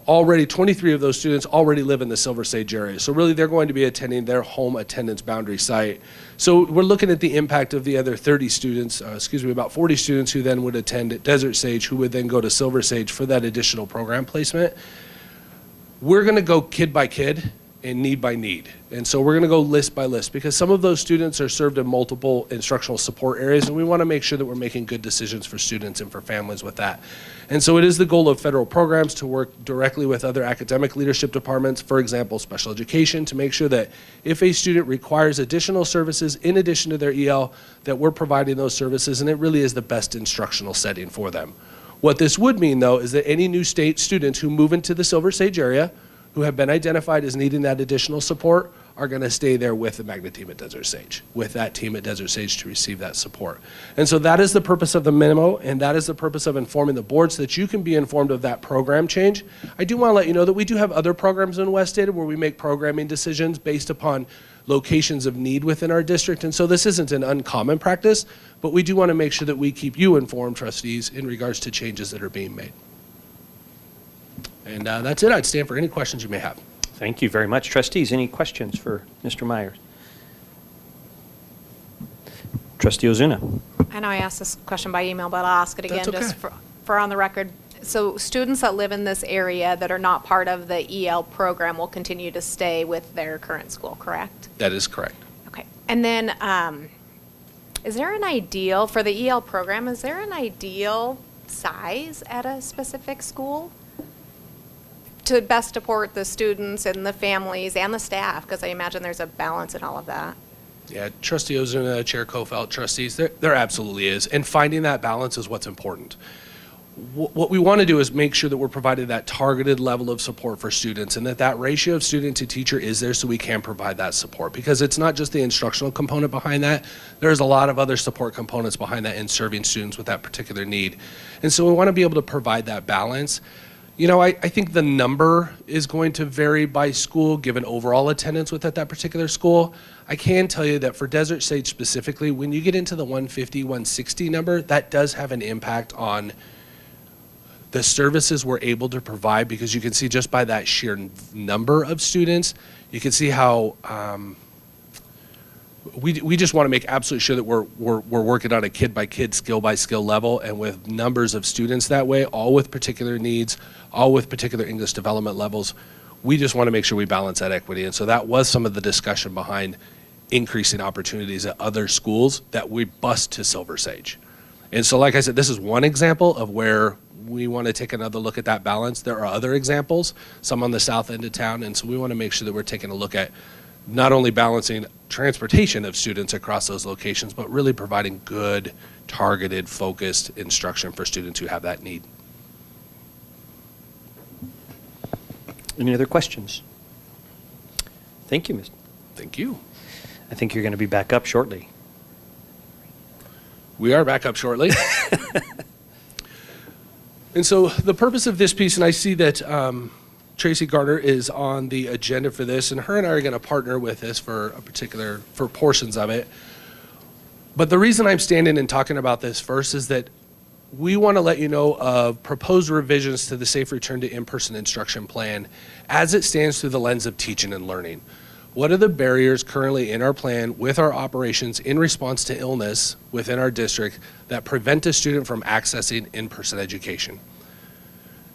already, 23 of those students already live in the Silver Sage area. So really they're going to be attending their home attendance boundary site. So we're looking at the impact of the other 30 students, about 40 students who then would attend at Desert Sage, who would then go to Silver Sage for that additional program placement. We're going to go kid by kid and need by need. And so we're going to go list by list, because some of those students are served in multiple instructional support areas, and we want to make sure that we're making good decisions for students and for families with that. And so it is the goal of federal programs to work directly with other academic leadership departments, for example, special education, to make sure that if a student requires additional services in addition to their EL, that we're providing those services, and it really is the best instructional setting for them. What this would mean, though, is that any new state students who move into the Silver Sage area, who have been identified as needing that additional support, are going to stay there with the Magnet team at Desert Sage, with that team at Desert Sage to receive that support. And so that is the purpose of the memo, and that is the purpose of informing the board so that you can be informed of that program change. I do want to let you know that we do have other programs in West Ada where we make programming decisions based upon locations of need within our district, and so this isn't an uncommon practice, but we do want to make sure that we keep you informed, trustees, in regards to changes that are being made. And that's it. I'd stand for any questions you may have. Thank you very much. Trustees, any questions for Mr. Myers? Trustee Ozuna. I know I asked this question by email, but I'll ask it again. That's okay. Just for on the record. So students that live in this area that are not part of the EL program will continue to stay with their current school, correct? That is correct. Okay. And then is there an ideal, for the EL program, is there an ideal size at a specific school to best support the students and the families and the staff? Because I imagine there's a balance in all of that. Yeah, Trustee Ozuna, Chair Kofelt, trustees, there absolutely is. And finding that balance is what's important. What we want to do is make sure that we're providing that targeted level of support for students, and that ratio of student to teacher is there so we can provide that support, because it's not just the instructional component behind that. There's a lot of other support components behind that in serving students with that particular need. And so we want to be able to provide that balance. You know, I think the number is going to vary by school given overall attendance with that particular school. I can tell you that for Desert Sage specifically, when you get into the 150, 160 number, that does have an impact on the services we're able to provide, because you can see just by that sheer number of students, you can see how we just want to make absolutely sure that we're working on a kid-by-kid, skill-by-skill level, and with numbers of students that way, all with particular needs, all with particular English development levels. We just want to make sure we balance that equity. And so that was some of the discussion behind increasing opportunities at other schools that we bused to Silver Sage. And so, like I said, this is one example of where we want to take another look at that balance. There are other examples, some on the south end of town, and so we want to make sure that we're taking a look at not only balancing transportation of students across those locations, but really providing good, targeted, focused instruction for students who have that need. Any other questions? Thank you, Mr. Thank you. I think you're going to be back up shortly. We are back up shortly. And so the purpose of this piece, and I see that Tracy Garner is on the agenda for this, and her and I are going to partner with this for portions of it. But the reason I'm standing and talking about this first is that we want to let you know of proposed revisions to the Safe Return to In-Person Instruction Plan as it stands through the lens of teaching and learning. What are the barriers currently in our plan with our operations in response to illness within our district that prevent a student from accessing in-person education?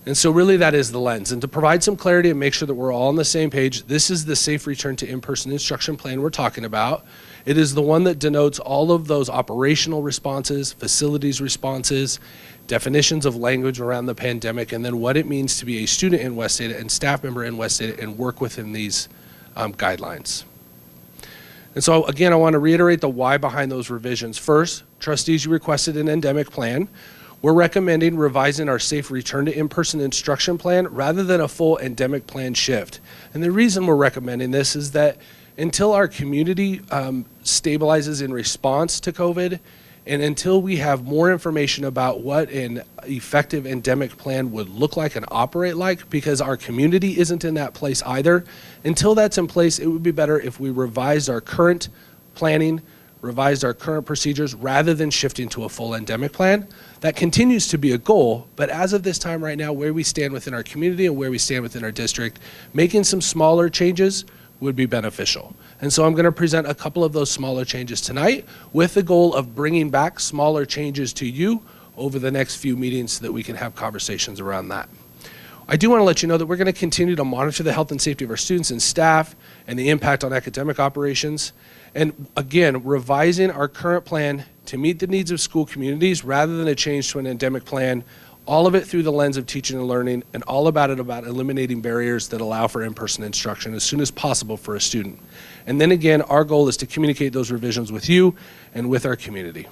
And so really that is the lens. And to provide some clarity and make sure that we're all on the same page, this is the safe return to in-person instruction plan we're talking about. It is the one that denotes all of those operational responses, facilities responses, definitions of language around the pandemic, and then what it means to be a student in West Ada and staff member in West Ada and work within these guidelines. And so again, I want to reiterate the why behind those revisions. First, trustees, you requested an endemic plan. We're recommending revising our safe return to in-person instruction plan rather than a full endemic plan shift. And the reason we're recommending this is that until our community stabilizes in response to COVID, and until we have more information about what an effective endemic plan would look like and operate like, because our community isn't in that place either, until that's in place, it would be better if we revised our current planning, revised our current procedures, rather than shifting to a full endemic plan. That continues to be a goal, but as of this time right now, where we stand within our community and where we stand within our district, making some smaller changes would be beneficial. And so I'm going to present a couple of those smaller changes tonight with the goal of bringing back smaller changes to you over the next few meetings so that we can have conversations around that. I do want to let you know that we're going to continue to monitor the health and safety of our students and staff and the impact on academic operations. And again, revising our current plan to meet the needs of school communities rather than a change to an endemic plan, all of it through the lens of teaching and learning, and all about eliminating barriers that allow for in-person instruction as soon as possible for a student. And then again, our goal is to communicate those revisions with you and with our community.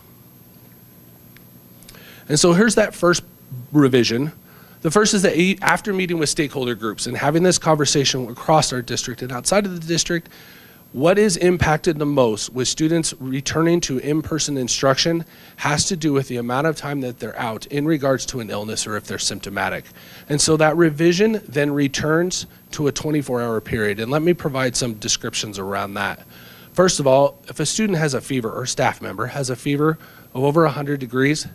And so here's that first revision. The first is that after meeting with stakeholder groups and having this conversation across our district and outside of the district, what is impacted the most with students returning to in-person instruction has to do with the amount of time that they're out in regards to an illness or if they're symptomatic. And so that revision then returns to a 24-hour period. And let me provide some descriptions around that. First of all, if a student has a fever or staff member has a fever of over 100 degrees,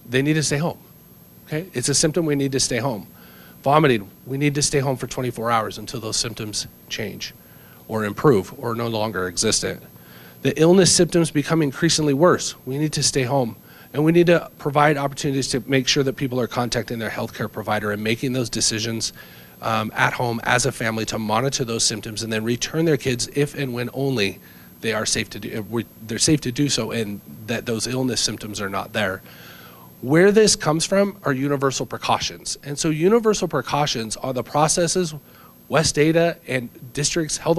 they need to stay home. Okay? It's a symptom, we need to stay home. Vomiting, we need to stay home for 24 hours until those symptoms change or improve or no longer existent. The illness symptoms become increasingly worse. We need to stay home, and we need to provide opportunities to make sure that people are contacting their healthcare provider and making those decisions at home as a family to monitor those symptoms and then return their kids if and when only they are safe to do, they're safe to do so and that those illness symptoms are not there. Where this comes from are universal precautions. And so universal precautions are the processes West Ada and districts, health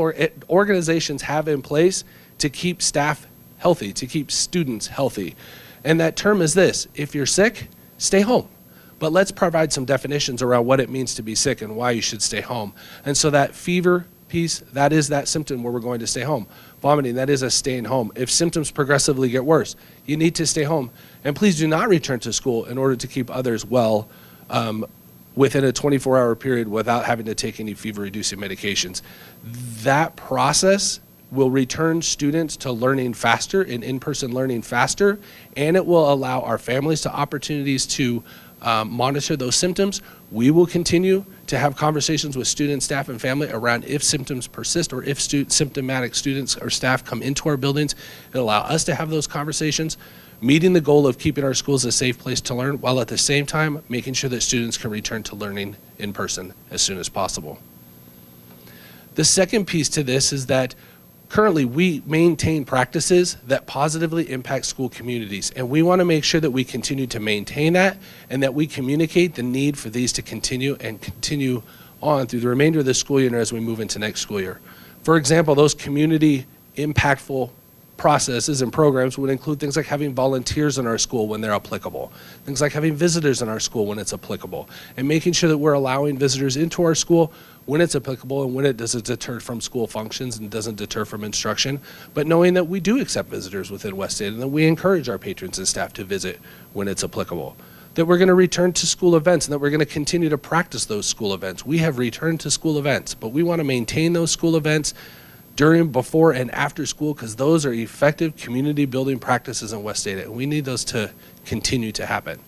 organizations have in place to keep staff healthy, to keep students healthy. And that term is this: if you're sick, stay home. But let's provide some definitions around what it means to be sick and why you should stay home. And so that fever piece, that is that symptom where we're going to stay home. Vomiting, that is us staying home. If symptoms progressively get worse, you need to stay home. And please do not return to school in order to keep others well within a 24-hour period without having to take any fever-reducing medications. That process will return students to learning faster and in-person learning faster, and it will allow our families to opportunities to monitor those symptoms. We will continue to have conversations with students, staff, and family around if symptoms persist or if symptomatic students or staff come into our buildings. It'll allow us to have those conversations, meeting the goal of keeping our schools a safe place to learn, while at the same time making sure that students can return to learning in person as soon as possible. The second piece to this is that currently we maintain practices that positively impact school communities, and we want to make sure that we continue to maintain that and that we communicate the need for these to continue and continue on through the remainder of the school year and as we move into next school year. For example, those community impactful processes and programs would include things like having volunteers in our school when they're applicable, things like having visitors in our school when it's applicable, and making sure that we're allowing visitors into our school when it's applicable and when it doesn't deter from school functions and doesn't deter from instruction, but knowing that we do accept visitors within West Ada and that we encourage our patrons and staff to visit when it's applicable. That we're going to return to school events and that we're going to continue to practice those school events. We have returned to school events, but we want to maintain those school events during, before, and after school, because those are effective community building practices in West Ada, and we need those to continue to happen.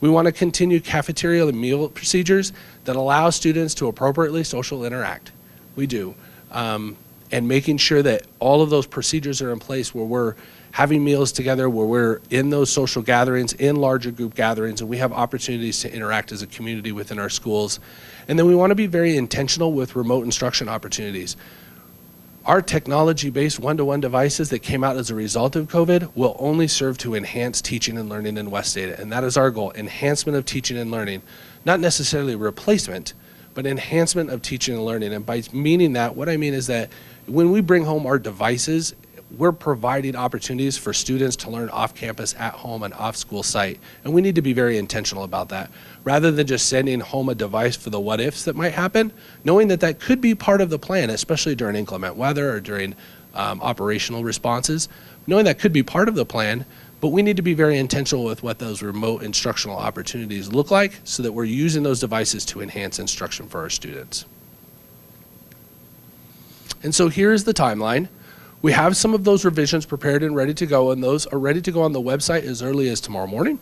We want to continue cafeteria and meal procedures that allow students to appropriately social interact. We do. And making sure that all of those procedures are in place where we're having meals together where we're in those social gatherings, in larger group gatherings, and we have opportunities to interact as a community within our schools. And then we want to be very intentional with remote instruction opportunities. Our technology-based one-to-one devices that came out as a result of COVID will only serve to enhance teaching and learning in West Ada, and that is our goal, enhancement of teaching and learning. Not necessarily replacement, but enhancement of teaching and learning. And by meaning that, what I mean is that when we bring home our devices, we're providing opportunities for students to learn off campus, at home, and off school site. And we need to be very intentional about that. Rather than just sending home a device for the what ifs that might happen, knowing that that could be part of the plan, especially during inclement weather or during operational responses, knowing that could be part of the plan, but we need to be very intentional with what those remote instructional opportunities look like so that we're using those devices to enhance instruction for our students. And so here's the timeline. We have some of those revisions prepared and ready to go, and those are ready to go on the website as early as tomorrow morning.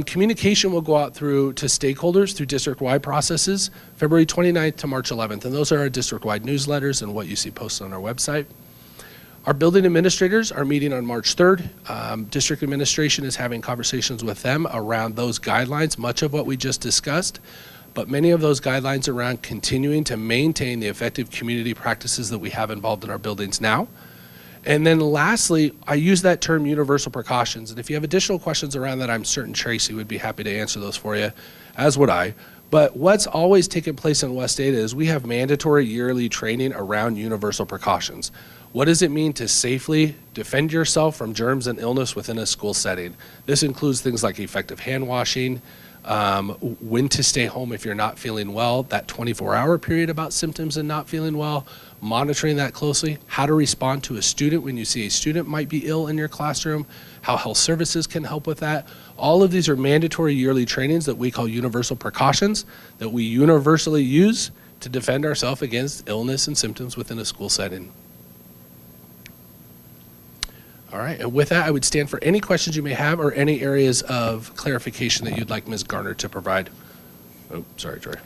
Communication will go out to stakeholders through district-wide processes, February 29th to March 11th, and those are our district-wide newsletters and what you see posted on our website. Our building administrators are meeting on March 3rd. District administration is having conversations with them around those guidelines, much of what we just discussed, but many of those guidelines around continuing to maintain the effective community practices that we have involved in our buildings now. And then lastly, I use that term universal precautions. And if you have additional questions around that, I'm certain Tracy would be happy to answer those for you, as would I. But what's always taken place in West Ada is we have mandatory yearly training around universal precautions. What does it mean to safely defend yourself from germs and illness within a school setting? This includes things like effective hand washing, when to stay home if you're not feeling well, that 24-hour period about symptoms and not feeling well, monitoring that closely, how to respond to a student when you see a student might be ill in your classroom, how health services can help with that. All of these are mandatory yearly trainings that we call universal precautions that we universally use to defend ourselves against illness and symptoms within a school setting. All right, and with that, I would stand for any questions you may have or any areas of clarification that you'd like Ms. Garner to provide. Oh, sorry, Troy.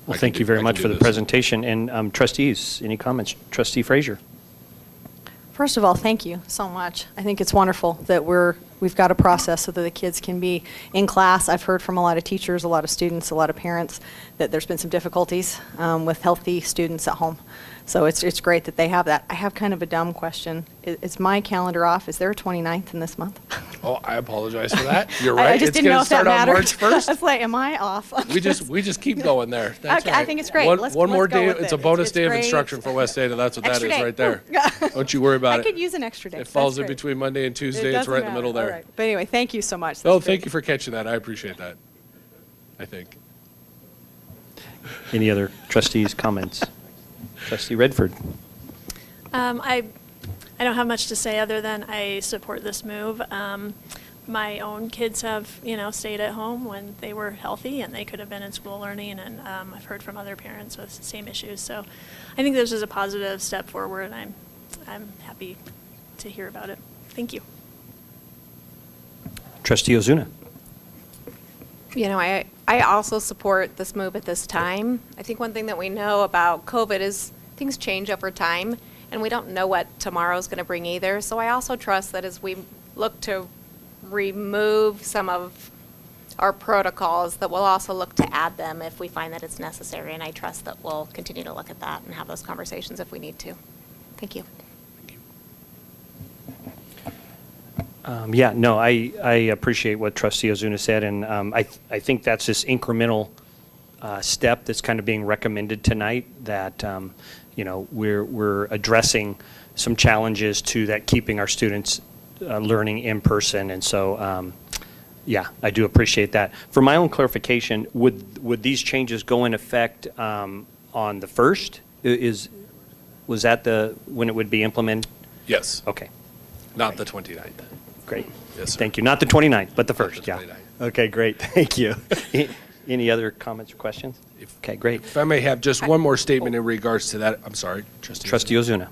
Well, thank you very much for the presentation. And trustees, any comments? Trustee Frazier. First of all, thank you so much. I think it's wonderful that we've got a process so that the kids can be in class. I've heard from a lot of teachers, a lot of students, a lot of parents that there's been some difficulties with healthy students at home. So it's great that they have that. I have kind of a dumb question. Is my calendar off? Is there a 29th in this month? Oh, I apologize for that. You're right. I just didn't know if that mattered. March 1st. I was like, am I off? we just keep going there. That's okay, right. I think it's great. One more day. It's a bonus it's day great. of instruction for West Ada. That's what Extra that is day. right there. Don't you worry about it. I could use an extra day. It falls in between Monday and Tuesday. It's right in the middle there. All right. But anyway, thank you so much. Oh, thank you for catching that. I appreciate that. I think. Any other trustees' comments? Trustee Redford. I don't have much to say other than I support this move. My own kids have, stayed at home when they were healthy and they could have been in school learning, and I've heard from other parents with the same issues. So I think this is a positive step forward, and I'm happy to hear about it. Thank you. Trustee Ozuna. I also support this move at this time. I think one thing that we know about COVID is things change over time, and we don't know what tomorrow's going to bring either. So I also trust that as we look to remove some of our protocols, that we'll also look to add them if we find that it's necessary. And I trust that we'll continue to look at that and have those conversations if we need to. Thank you. I appreciate what Trustee Ozuna said, and I think that's this incremental step that's kind of being recommended tonight, that we're addressing some challenges to that, keeping our students learning in person, and so I do appreciate that. For my own clarification, would these changes go in effect on the 1st? Was that when it would be implemented? Yes. Okay. Not the 29th. Great. Yes, sir. Thank you. Not the 29th, but the 1st. Not the Yeah. 29th. Okay, great. Thank you. Any other comments or questions? Okay, great. If I may have just one more statement in regards to that. I'm sorry, Trustee Ozuna.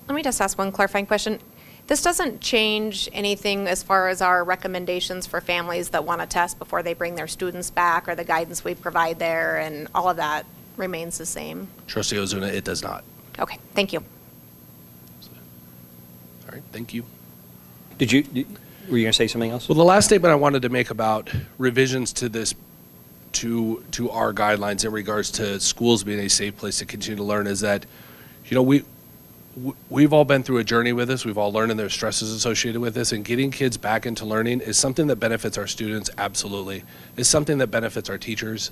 Let me just ask one clarifying question. This doesn't change anything as far as our recommendations for families that want to test before they bring their students back, or the guidance we provide there, and all of that remains the same? Trustee Ozuna, it does not. Okay, thank you. Thank you. Were you going to say something else? Well, the last statement I wanted to make about revisions to this, to our guidelines in regards to schools being a safe place to continue to learn is that, you know, we've all been through a journey with this. We've all learned, and there's stresses associated with this, and getting kids back into learning is something that benefits our students, absolutely. It's something that benefits our teachers,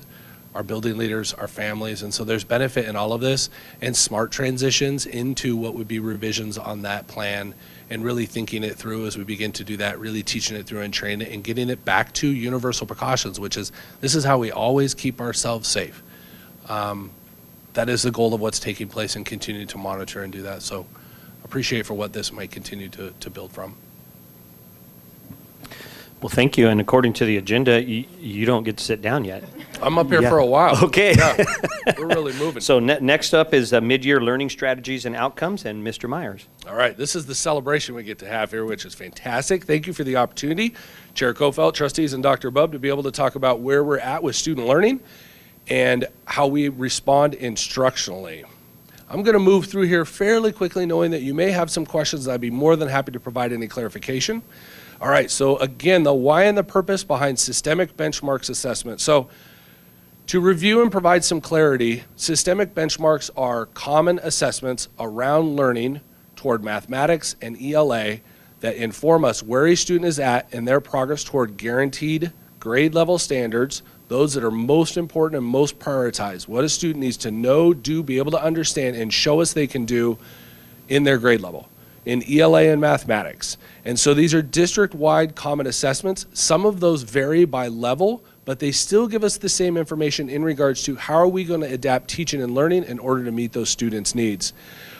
our building leaders, our families, and so there's benefit in all of this, and smart transitions into what would be revisions on that plan, and really thinking it through as we begin to do that, really teaching it through and training it, and getting it back to universal precautions, which is, this is how we always keep ourselves safe. That is the goal of what's taking place, and continue to monitor and do that. So appreciate for what this might continue to build from. Well, thank you. And according to the agenda, you don't get to sit down yet. I'm up here for a while. Okay. Yeah, we're really moving. So next up is mid-year learning strategies and outcomes, and Mr. Myers. All right, this is the celebration we get to have here, which is fantastic. Thank you for the opportunity, Chair Kofelt, trustees, and Dr. Bubb, to be able to talk about where we're at with student learning and how we respond instructionally. I'm going to move through here fairly quickly, knowing that you may have some questions, and I'd be more than happy to provide any clarification. All right, so again, the why and the purpose behind systemic benchmarks assessment. So to review and provide some clarity, systemic benchmarks are common assessments around learning toward mathematics and ELA that inform us where a student is at in their progress toward guaranteed grade level standards, those that are most important and most prioritized. What a student needs to know, do, be able to understand, and show us they can do in their grade level, in ELA and mathematics. And so these are district-wide common assessments. Some of those vary by level, but they still give us the same information in regards to how are we going to adapt teaching and learning in order to meet those students' needs.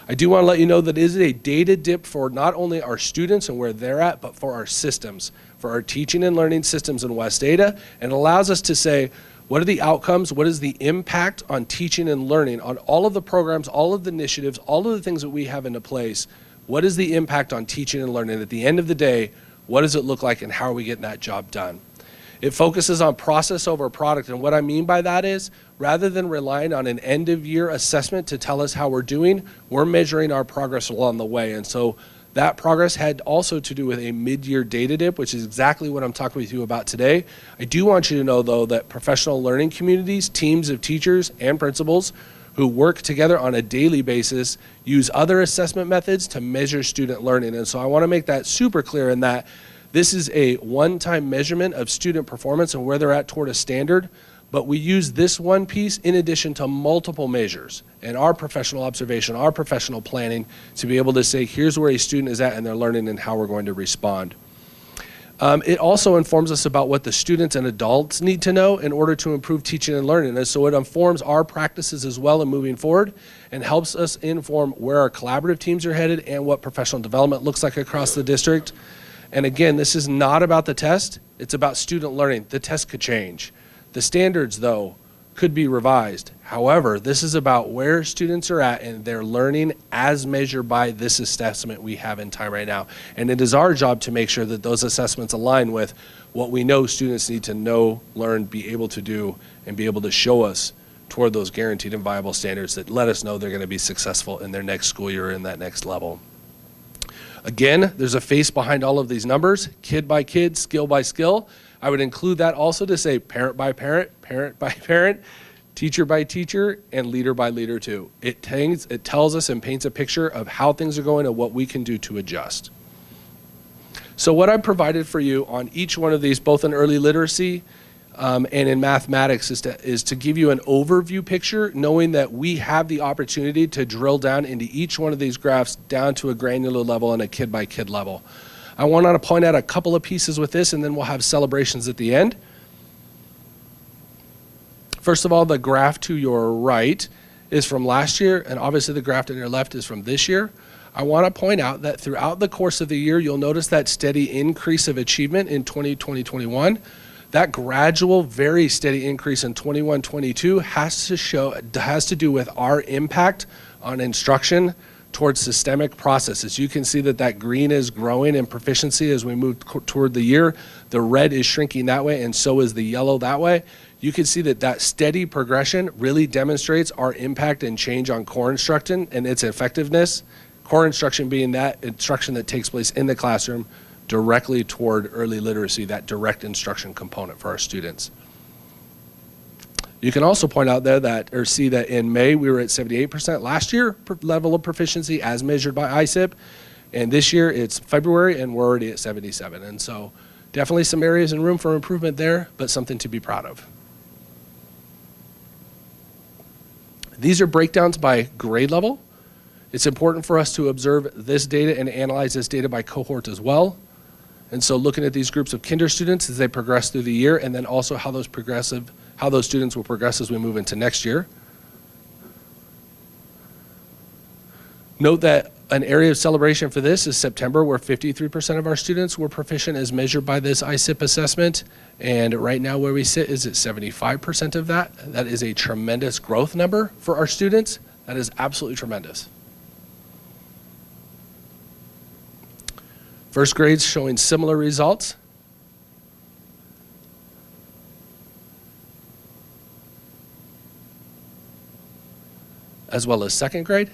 I do want to let you know that it is a data dip for not only our students and where they're at, but for our systems, for our teaching and learning systems in West Ada, and allows us to say, what are the outcomes, what is the impact on teaching and learning, on all of the programs, all of the initiatives, all of the things that we have into place. What is the impact on teaching and learning? At the end of the day, what does it look like, and how are we getting that job done? It focuses on process over product, and what I mean by that is, rather than relying on an end-of-year assessment to tell us how we're doing, we're measuring our progress along the way. And so that progress had also to do with a mid-year data dip, which is exactly what I'm talking with you about today. I do want you to know, though, that professional learning communities, teams of teachers and principals who work together on a daily basis use other assessment methods to measure student learning. And so I want to make that super clear in that this is a one-time measurement of student performance and where they're at toward a standard, but we use this one piece in addition to multiple measures and our professional observation, our professional planning to be able to say, here's where a student is at in their learning and how we're going to respond. It also informs us about what the students and adults need to know in order to improve teaching and learning. And so it informs our practices as well in moving forward and helps us inform where our collaborative teams are headed and what professional development looks like across the district. And again, this is not about the test, it's about student learning. The test could change. The standards, though, could be revised. However, this is about where students are at and their learning as measured by this assessment we have in time right now. And it is our job to make sure that those assessments align with what we know students need to know, learn, be able to do, and be able to show us toward those guaranteed and viable standards that let us know they're going to be successful in their next school year or in that next level. Again, there's a face behind all of these numbers, kid by kid, skill by skill. I would include that also to say parent by parent, parent by parent, teacher by teacher, and leader by leader too. It tells us and paints a picture of how things are going and what we can do to adjust. So what I've provided for you on each one of these, both in early literacy and in mathematics, is to give you an overview picture, knowing that we have the opportunity to drill down into each one of these graphs down to a granular level and a kid by kid level. I want to point out a couple of pieces with this, and then we'll have celebrations at the end. First of all, the graph to your right is from last year, and obviously the graph to your left is from this year. I want to point out that throughout the course of the year, you'll notice that steady increase of achievement in 2020-21. That gradual, very steady increase in 21-22 has to do with our impact on instruction towards systemic processes. You can see that that green is growing in proficiency as we move toward the year. The red is shrinking that way, and so is the yellow that way. You can see that that steady progression really demonstrates our impact and change on core instruction and its effectiveness Core instruction being that instruction that takes place in the classroom directly toward early literacy, that direct instruction component for our students. You can also point out there that, or see that in May we were at 78% last year level of proficiency as measured by ISIP, and this year it's February and we're already at 77. And so definitely some areas and room for improvement there, but something to be proud of. These are breakdowns by grade level. It's important for us to observe this data and analyze this data by cohort as well. And so looking at these groups of kinder students as they progress through the year, and then also how those students will progress as we move into next year. Note that an area of celebration for this is September, where 53% of our students were proficient as measured by this ISIP assessment. And right now where we sit is at 75% of that. That is a tremendous growth number for our students. That is absolutely tremendous. First grades showing similar results. As well as second grade,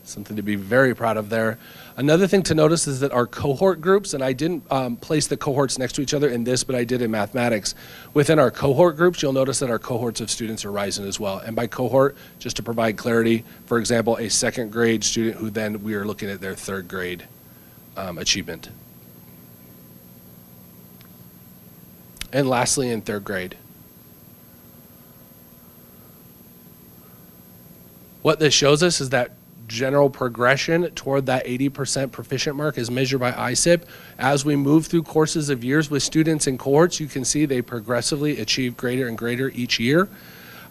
something to be very proud of there. Another thing to notice is that our cohort groups, and I didn't place the cohorts next to each other in this, but I did in mathematics. Within our cohort groups, you'll notice that our cohorts of students are rising as well. And by cohort, just to provide clarity, for example, a second grade student who then we are looking at their third grade achievement. And lastly, in third grade. What this shows us is that general progression toward that 80% proficient mark is measured by ISIP. As we move through courses of years with students in cohorts, you can see they progressively achieve greater and greater each year.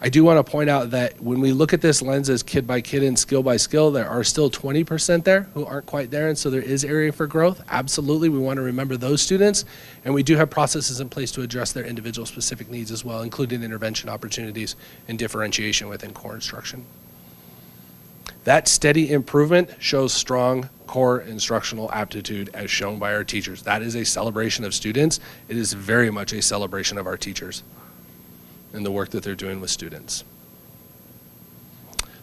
I do want to point out that when we look at this lens as kid by kid and skill by skill, there are still 20% there who aren't quite there, and so there is area for growth. Absolutely, we want to remember those students, and we do have processes in place to address their individual specific needs as well, including intervention opportunities and differentiation within core instruction. That steady improvement shows strong core instructional aptitude as shown by our teachers. That is a celebration of students. It is very much a celebration of our teachers and the work that they're doing with students.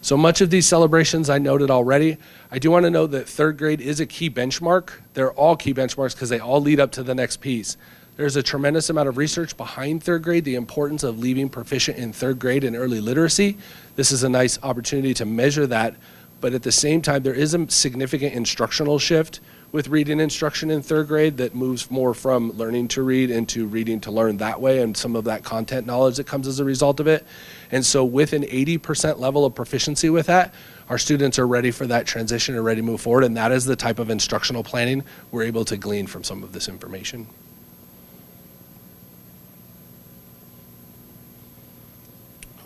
So much of these celebrations I noted already. I do want to note that third grade is a key benchmark. They're all key benchmarks because they all lead up to the next piece. There's a tremendous amount of research behind third grade, the importance of leaving proficient in third grade and early literacy. This is a nice opportunity to measure that, but at the same time, there is a significant instructional shift with reading instruction in third grade that moves more from learning to read into reading to learn that way, and some of that content knowledge that comes as a result of it. And so with an 80% level of proficiency with that, our students are ready for that transition and ready to move forward, and that is the type of instructional planning we're able to glean from some of this information.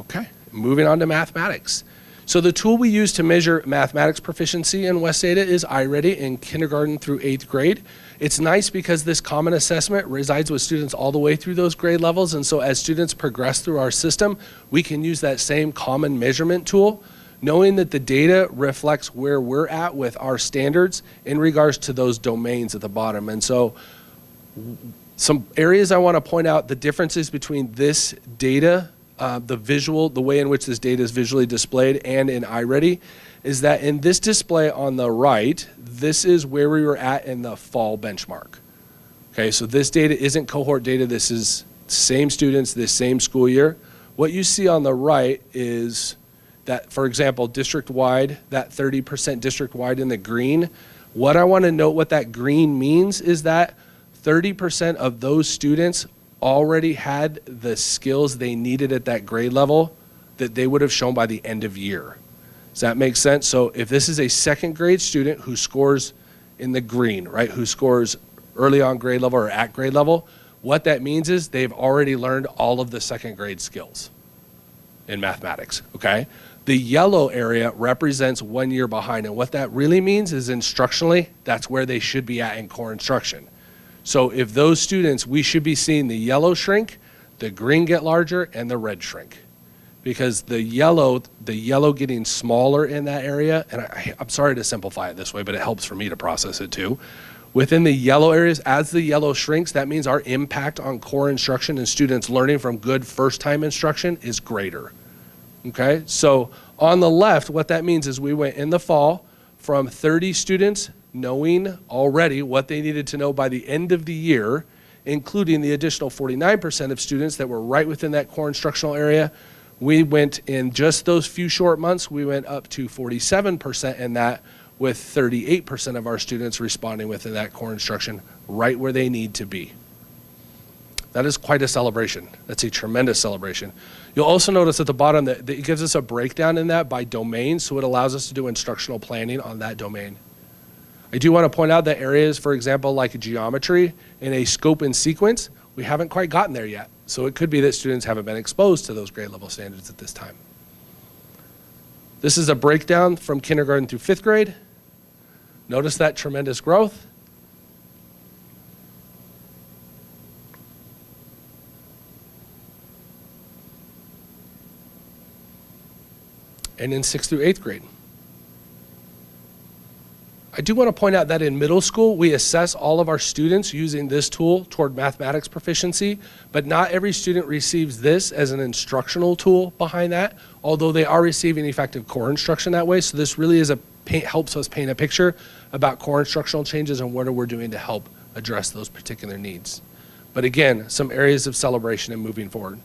Okay, moving on to mathematics. So the tool we use to measure mathematics proficiency in West Ada is iReady in kindergarten through 8th grade. It's nice because this common assessment resides with students all the way through those grade levels, and so as students progress through our system, we can use that same common measurement tool, knowing that the data reflects where we're at with our standards in regards to those domains at the bottom. And so some areas I want to point out the differences between this data, the way in which this data is visually displayed and in iReady, is that in this display on the right, this is where we were at in the fall benchmark. Okay, so this data isn't cohort data, this is same students, this same school year. What you see on the right is that, for example, district-wide, that 30% district-wide in the green. What I want to note what that green means is that 30% of those students already had the skills they needed at that grade level that they would have shown by the end of year. Does that make sense? So if this is a second grade student who scores in the green, right, who scores early on grade level or at grade level, what that means is they've already learned all of the second grade skills in mathematics, okay? The yellow area represents 1 year behind, and what that really means is instructionally, that's where they should be at in core instruction. So if those students, we should be seeing the yellow shrink, the green get larger, and the red shrink. Because the yellow getting smaller in that area, and I'm sorry to simplify it this way, but it helps for me to process it too. Within the yellow areas, as the yellow shrinks, that means our impact on core instruction and students learning from good first-time instruction is greater. Okay, so on the left, what that means is we went in the fall from 30 students knowing already what they needed to know by the end of the year, including the additional 49% of students that were right within that core instructional area. We went in just those few short months, we went up to 47% in that, with 38% of our students responding within that core instruction right where they need to be. That is quite a celebration. That's a tremendous celebration. You'll also notice at the bottom that it gives us a breakdown in that by domain, so it allows us to do instructional planning on that domain. I do want to point out that areas, for example, like geometry in a scope and sequence, we haven't quite gotten there yet. So it could be that students haven't been exposed to those grade level standards at this time. This is a breakdown from kindergarten through 5th grade. Notice that tremendous growth. And in 6th through 8th grade. I do want to point out that in middle school, we assess all of our students using this tool toward mathematics proficiency, but not every student receives this as an instructional tool behind that, although they are receiving effective core instruction that way. So this really is helps us paint a picture about core instructional changes and what we're doing to help address those particular needs. But again, some areas of celebration and moving forward.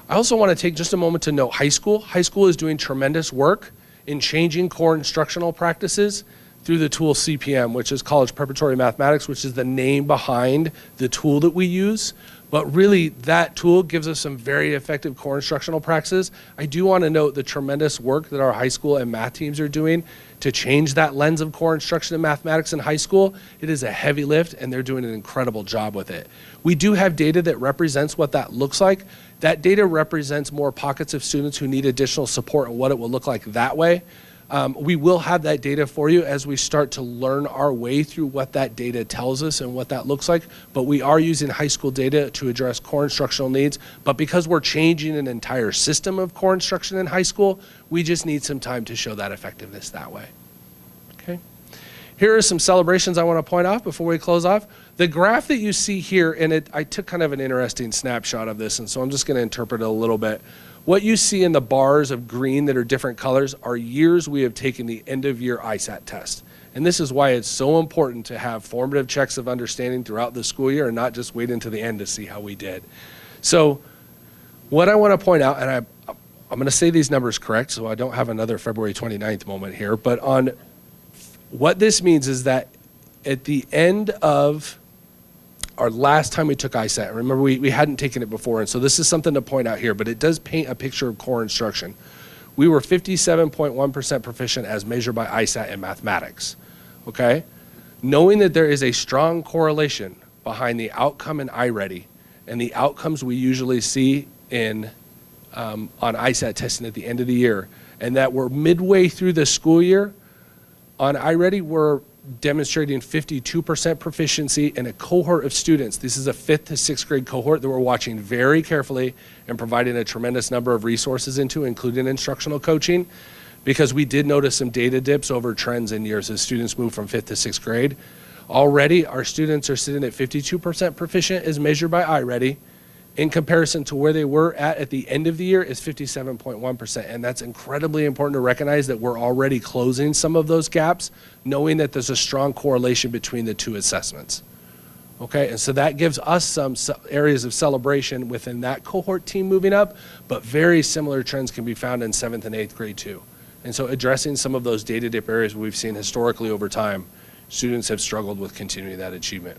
I also want to take just a moment to note high school. High school is doing tremendous work in changing core instructional practices through the tool CPM, which is College Preparatory Mathematics, which is the name behind the tool that we use. But really, that tool gives us some very effective core instructional practices. I do want to note the tremendous work that our high school and math teams are doing to change that lens of core instruction in mathematics in high school. It is a heavy lift, and they're doing an incredible job with it. We do have data that represents what that looks like. That data represents more pockets of students who need additional support and what it will look like that way. We will have that data for you as we start to learn our way through what that data tells us and what that looks like. But we are using high school data to address core instructional needs. But because we're changing an entire system of core instruction in high school, we just need some time to show that effectiveness that way. Okay. Here are some celebrations I want to point out before we close off. The graph that you see here, and I took kind of an interesting snapshot of this, and so I'm just going to interpret it a little bit. What you see in the bars of green that are different colors are years we have taken the end of year ISAT test. And this is why it's so important to have formative checks of understanding throughout the school year and not just wait until the end to see how we did. So what I want to point out, and I'm going to say these numbers correct so I don't have another February 29th moment here, but on what this means is that at the end of our last time we took ISAT, remember we hadn't taken it before, and so this is something to point out here, but it does paint a picture of core instruction. We were 57.1% proficient as measured by ISAT in mathematics, okay? Knowing that there is a strong correlation behind the outcome in iReady and the outcomes we usually see in on ISAT testing at the end of the year, and that we're midway through the school year, on iReady we're demonstrating 52% proficiency in a cohort of students. This is a 5th to 6th grade cohort that we're watching very carefully and providing a tremendous number of resources into, including instructional coaching, because we did notice some data dips over trends in years as students move from 5th to 6th grade. Already, our students are sitting at 52% proficient as measured by iReady, in comparison to where they were at the end of the year is 57.1%. And that's incredibly important to recognize that we're already closing some of those gaps, knowing that there's a strong correlation between the two assessments. Okay, and so that gives us some areas of celebration within that cohort team moving up, but very similar trends can be found in 7th and 8th grade too. And so addressing some of those data dip areas we've seen historically over time, students have struggled with continuing that achievement.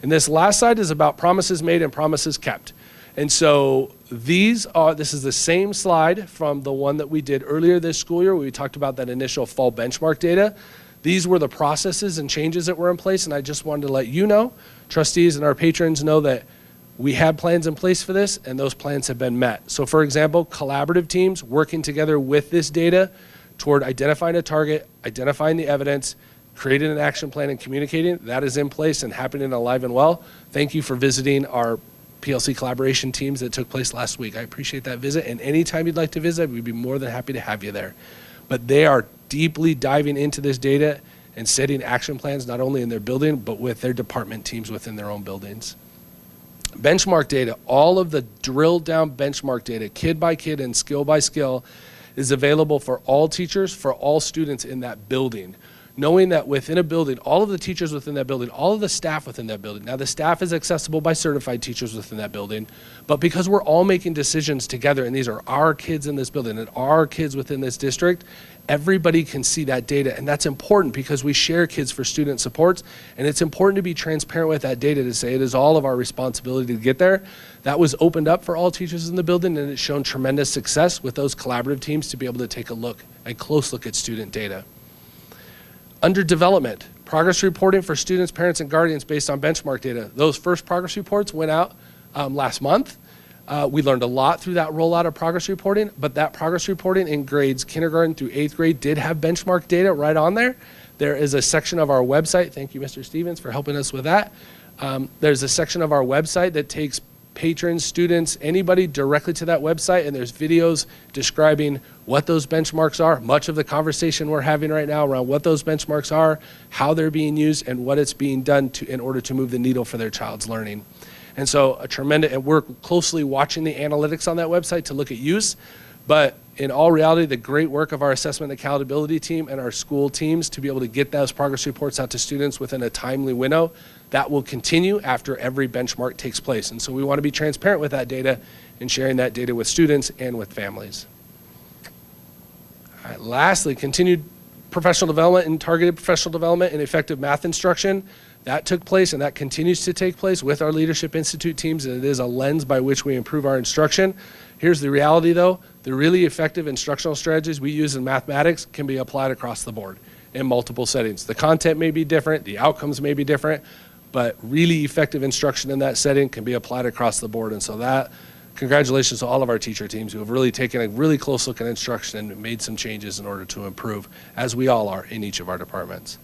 And this last slide is about promises made and promises kept. And so this is the same slide from the one that we did earlier this school year where we talked about that initial fall benchmark data. These were the processes and changes that were in place, and I just wanted to let you know, trustees and our patrons know that we had plans in place for this, and those plans have been met. So for example, collaborative teams working together with this data toward identifying a target, identifying the evidence, creating an action plan and communicating, that is in place and happening alive and well. Thank you for visiting our PLC collaboration teams that took place last week. I appreciate that visit, and anytime you'd like to visit, we'd be more than happy to have you there. But they are deeply diving into this data and setting action plans not only in their building, but with their department teams within their own buildings. Benchmark data, all of the drilled down benchmark data, kid by kid and skill by skill, is available for all teachers, for all students in that building. Knowing that within a building, all of the teachers within that building, all of the staff within that building, now the staff is accessible by certified teachers within that building, but because we're all making decisions together, and these are our kids in this building and our kids within this district, everybody can see that data, and that's important because we share kids for student supports, and it's important to be transparent with that data to say it is all of our responsibility to get there. That was opened up for all teachers in the building, and it's shown tremendous success with those collaborative teams to be able to take a close look at student data. Under development, progress reporting for students, parents, and guardians based on benchmark data. Those first progress reports went out last month. We learned a lot through that rollout of progress reporting, but that progress reporting in grades kindergarten through 8th grade did have benchmark data right on there. There is a section of our website, thank you Mr. Stevens for helping us with that. There's a section of our website that takes patrons, students, anybody directly to that website, and there's videos describing what those benchmarks are. Much of the conversation we're having right now around what those benchmarks are, how they're being used, and what it's being done in order to move the needle for their child's learning. And so and we're closely watching the analytics on that website to look at use, but in all reality, the great work of our assessment and accountability team and our school teams to be able to get those progress reports out to students within a timely window, that will continue after every benchmark takes place. And so we want to be transparent with that data and sharing that data with students and with families. All right, lastly, continued professional development and targeted professional development and effective math instruction. That took place and that continues to take place with our Leadership Institute teams, and it is a lens by which we improve our instruction. Here's the reality though, the really effective instructional strategies we use in mathematics can be applied across the board in multiple settings. The content may be different, the outcomes may be different, but really effective instruction in that setting can be applied across the board. And so that, congratulations to all of our teacher teams who have really taken a really close look at instruction and made some changes in order to improve, as we all are in each of our departments.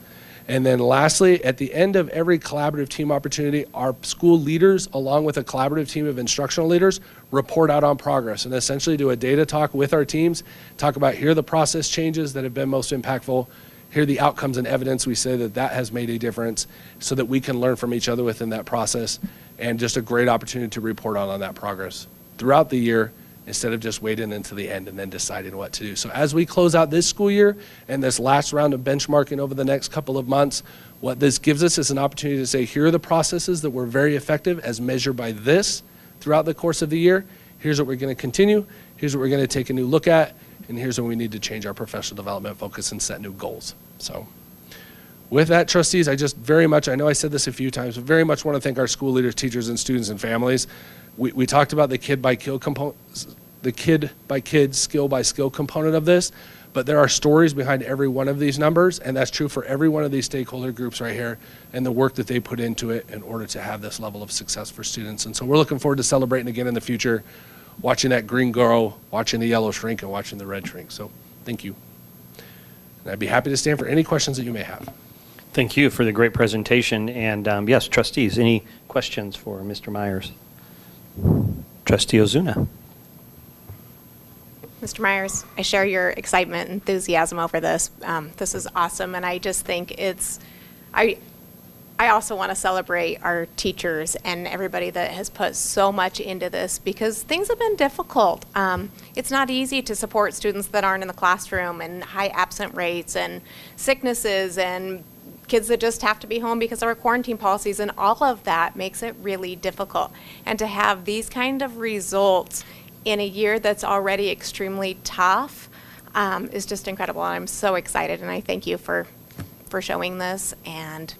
And then lastly, at the end of every collaborative team opportunity, our school leaders, along with a collaborative team of instructional leaders, report out on progress and essentially do a data talk with our teams, talk about here are the process changes that have been most impactful, here are the outcomes and evidence we say that that has made a difference so that we can learn from each other within that process, and just a great opportunity to report on that progress throughout the year instead of just waiting until the end and then deciding what to do. So as we close out this school year and this last round of benchmarking over the next couple of months, what this gives us is an opportunity to say, here are the processes that were very effective as measured by this throughout the course of the year. Here's what we're going to continue. Here's what we're going to take a new look at. And here's when we need to change our professional development focus and set new goals. So with that, trustees, I just very much, I know I said this a few times, but very much want to thank our school leaders, teachers, and students and families. We talked about the kid by kid, skill by skill component of this, but there are stories behind every one of these numbers, and that's true for every one of these stakeholder groups right here and the work that they put into it in order to have this level of success for students. And so we're looking forward to celebrating again in the future, watching that green grow, watching the yellow shrink, and watching the red shrink. So thank you. And I'd be happy to stand for any questions that you may have. Thank you for the great presentation. And yes, trustees, any questions for Mr. Myers? Trustee Ozuna. Mr. Myers, I share your excitement and enthusiasm over this. This is awesome, and I just think I also want to celebrate our teachers and everybody that has put so much into this, because things have been difficult. It's not easy to support students that aren't in the classroom, and high absent rates and sicknesses and kids that just have to be home because of our quarantine policies, and all of that makes it really difficult. And to have these kind of results in a year that's already extremely tough is just incredible. I'm so excited, and I thank you for showing this, and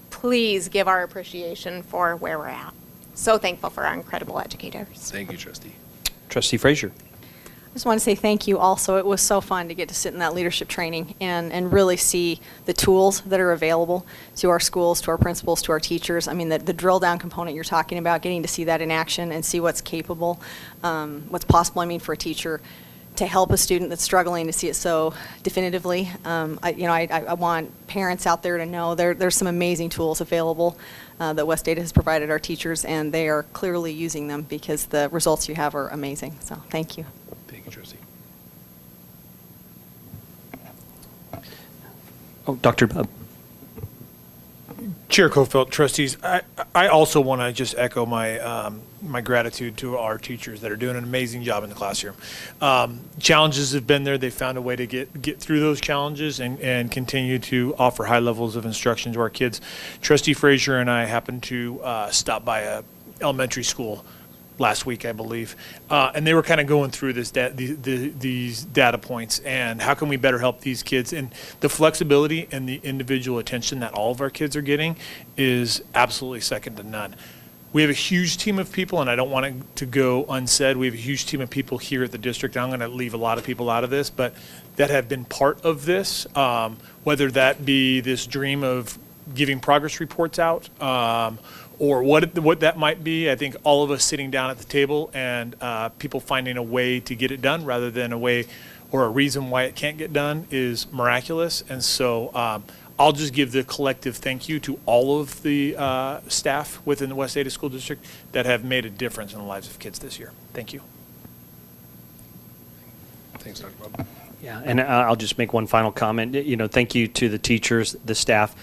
please give our appreciation for where we're at. So thankful for our incredible educators. Thank you, Trustee. Trustee Frazier. I just want to say thank you also. It was so fun to get to sit in that leadership training and really see the tools that are available to our schools, to our principals, to our teachers. I mean, the drill down component you're talking about, getting to see that in action and see what's capable, what's possible, I mean, for a teacher to help a student that's struggling to see it so definitively. I want parents out there to know there's some amazing tools available that West Data has provided our teachers, and they are clearly using them because the results you have are amazing. So thank you. Thank you, Trustee. Oh, Dr. Bubb. Chair Kofelt, trustees, I also want to just echo my my gratitude to our teachers that are doing an amazing job in the classroom. Challenges have been there. They found a way to get through those challenges and continue to offer high levels of instruction to our kids. Trustee Frazier and I happened to stop by a elementary school last week, I believe, and they were kind of going through this these data points and how can we better help these kids, and the flexibility and the individual attention that all of our kids are getting is absolutely second to none. We have a huge team of people, and I don't want it to go unsaid. We have a huge team of people here at the district. I'm going to leave a lot of people out of this, but that have been part of this, whether that be this dream of giving progress reports out, or what that might be. I think all of us sitting down at the table and people finding a way to get it done rather than a way or a reason why it can't get done is miraculous. And so I'll just give the collective thank you to all of the staff within the West Ada School District that have made a difference in the lives of kids this year. Thank you. Thanks, Dr. Bob. Yeah, and I'll just make one final comment. You know, thank you to the teachers, the staff.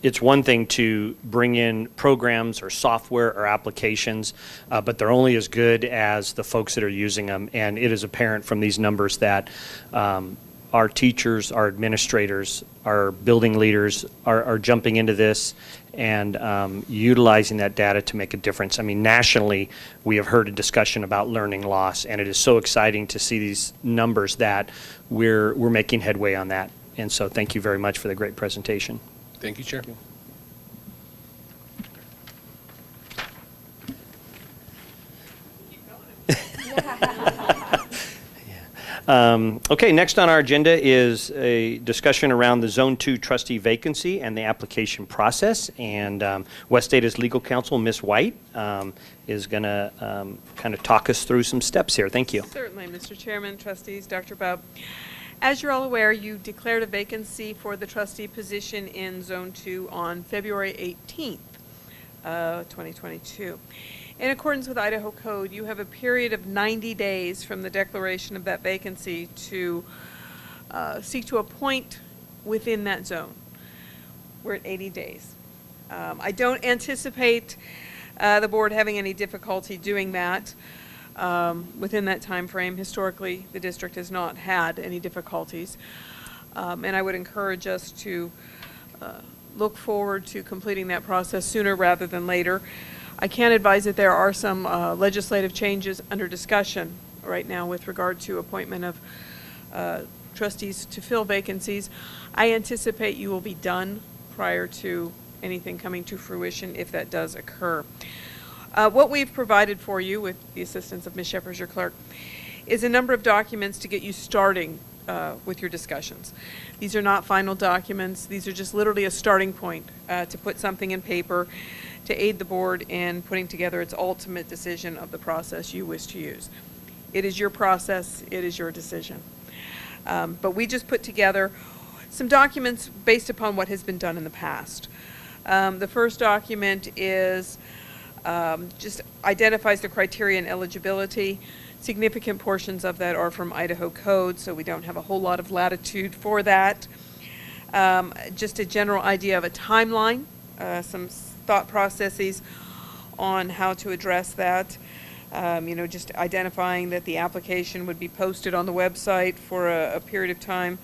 It's one thing to bring in programs or software or applications, but they're only as good as the folks that are using them. And it is apparent from these numbers that our teachers, our administrators, our building leaders are jumping into this and utilizing that data to make a difference. I mean, nationally, we have heard a discussion about learning loss, and it is so exciting to see these numbers that we're making headway on that. And so thank you very much for the great presentation. Thank you, Chair. Okay, next on our agenda is a discussion around the Zone 2 trustee vacancy and the application process. And West Ada's legal counsel, Ms. White, is going to kind of talk us through some steps here. Thank you. Certainly, Mr. Chairman, trustees, Dr. Bubb. As you're all aware, you declared a vacancy for the trustee position in Zone 2 on February 18th, 2022. In accordance with Idaho Code, you have a period of 90 days from the declaration of that vacancy to seek to appoint within that zone. We're at 80 days. I don't anticipate the board having any difficulty doing that within that time frame. Historically, the district has not had any difficulties, and I would encourage us to look forward to completing that process sooner rather than later. I can advise that there are some legislative changes under discussion right now with regard to appointment of trustees to fill vacancies. I anticipate you will be done prior to anything coming to fruition if that does occur. What we've provided for you with the assistance of Ms. Shepherd, your clerk, is a number of documents to get you starting with your discussions. These are not final documents. These are just literally a starting point to put something in paper to aid the board in putting together its ultimate decision of the process you wish to use. It is your process. It is your decision. But we just put together some documents based upon what has been done in the past. The first document is just identifies the criteria and eligibility. Significant portions of that are from Idaho Code, so we don't have a whole lot of latitude for that. Just a general idea of a timeline, some thought processes on how to address that. You know, just identifying that the application would be posted on the website for a period of time,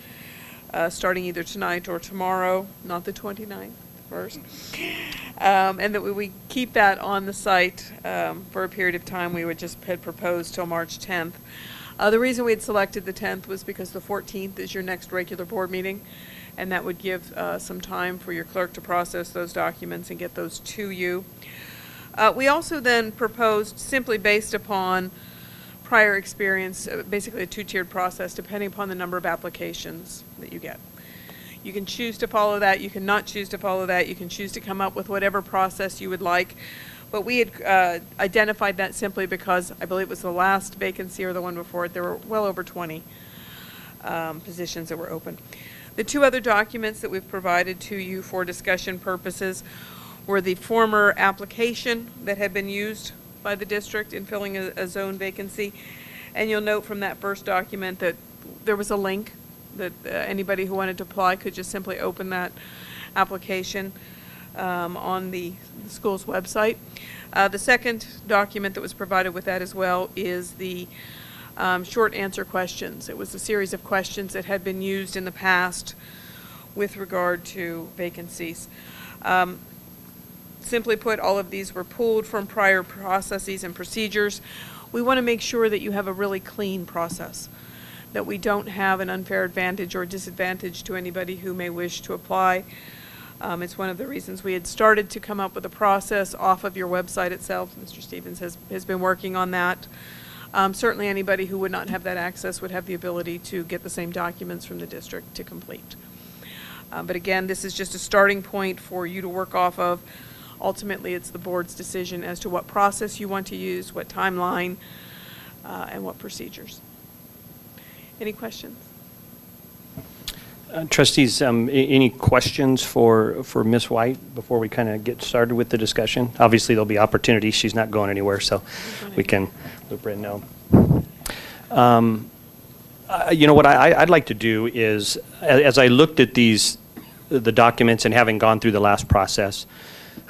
starting either tonight or tomorrow, not the 29th. First, and that we keep that on the site for a period of time. We would just had proposed till March 10th. The reason we had selected the 10th was because the 14th is your next regular board meeting, and that would give some time for your clerk to process those documents and get those to you. We also then proposed, simply based upon prior experience, basically a two-tiered process depending upon the number of applications that you get. You can choose to follow that. You can not choose to follow that. You can choose to come up with whatever process you would like. But we had identified that simply because I believe it was the last vacancy or the one before it. There were well over 20 positions that were open. The two other documents that we've provided to you for discussion purposes were the former application that had been used by the district in filling a zone vacancy. And you'll note from that first document that there was a link that anybody who wanted to apply could just simply open that application. on the school's website. The second document that was provided with that as well is the short answer questions. It was a series of questions that had been used in the past with regard to vacancies. Simply put, all of these were pulled from prior processes and procedures. We want to make sure that you have a really clean process, that we don't have an unfair advantage or disadvantage to anybody who may wish to apply. It's one of the reasons we had started to come up with a process off of your website itself. Mr. Stevens has been working on that. Certainly anybody who would not have that access would have the ability to get the same documents from the district to complete. But again, this is just a starting point for you to work off of. Ultimately, it's the board's decision as to what process you want to use, what timeline, and what procedures. Any questions? Trustees, any questions for Ms. White before we kind of get started with the discussion? Obviously, there'll be opportunities. She's not going anywhere, so we can let Brent know. You know, what I'd like to do is, as I looked at the documents and having gone through the last process,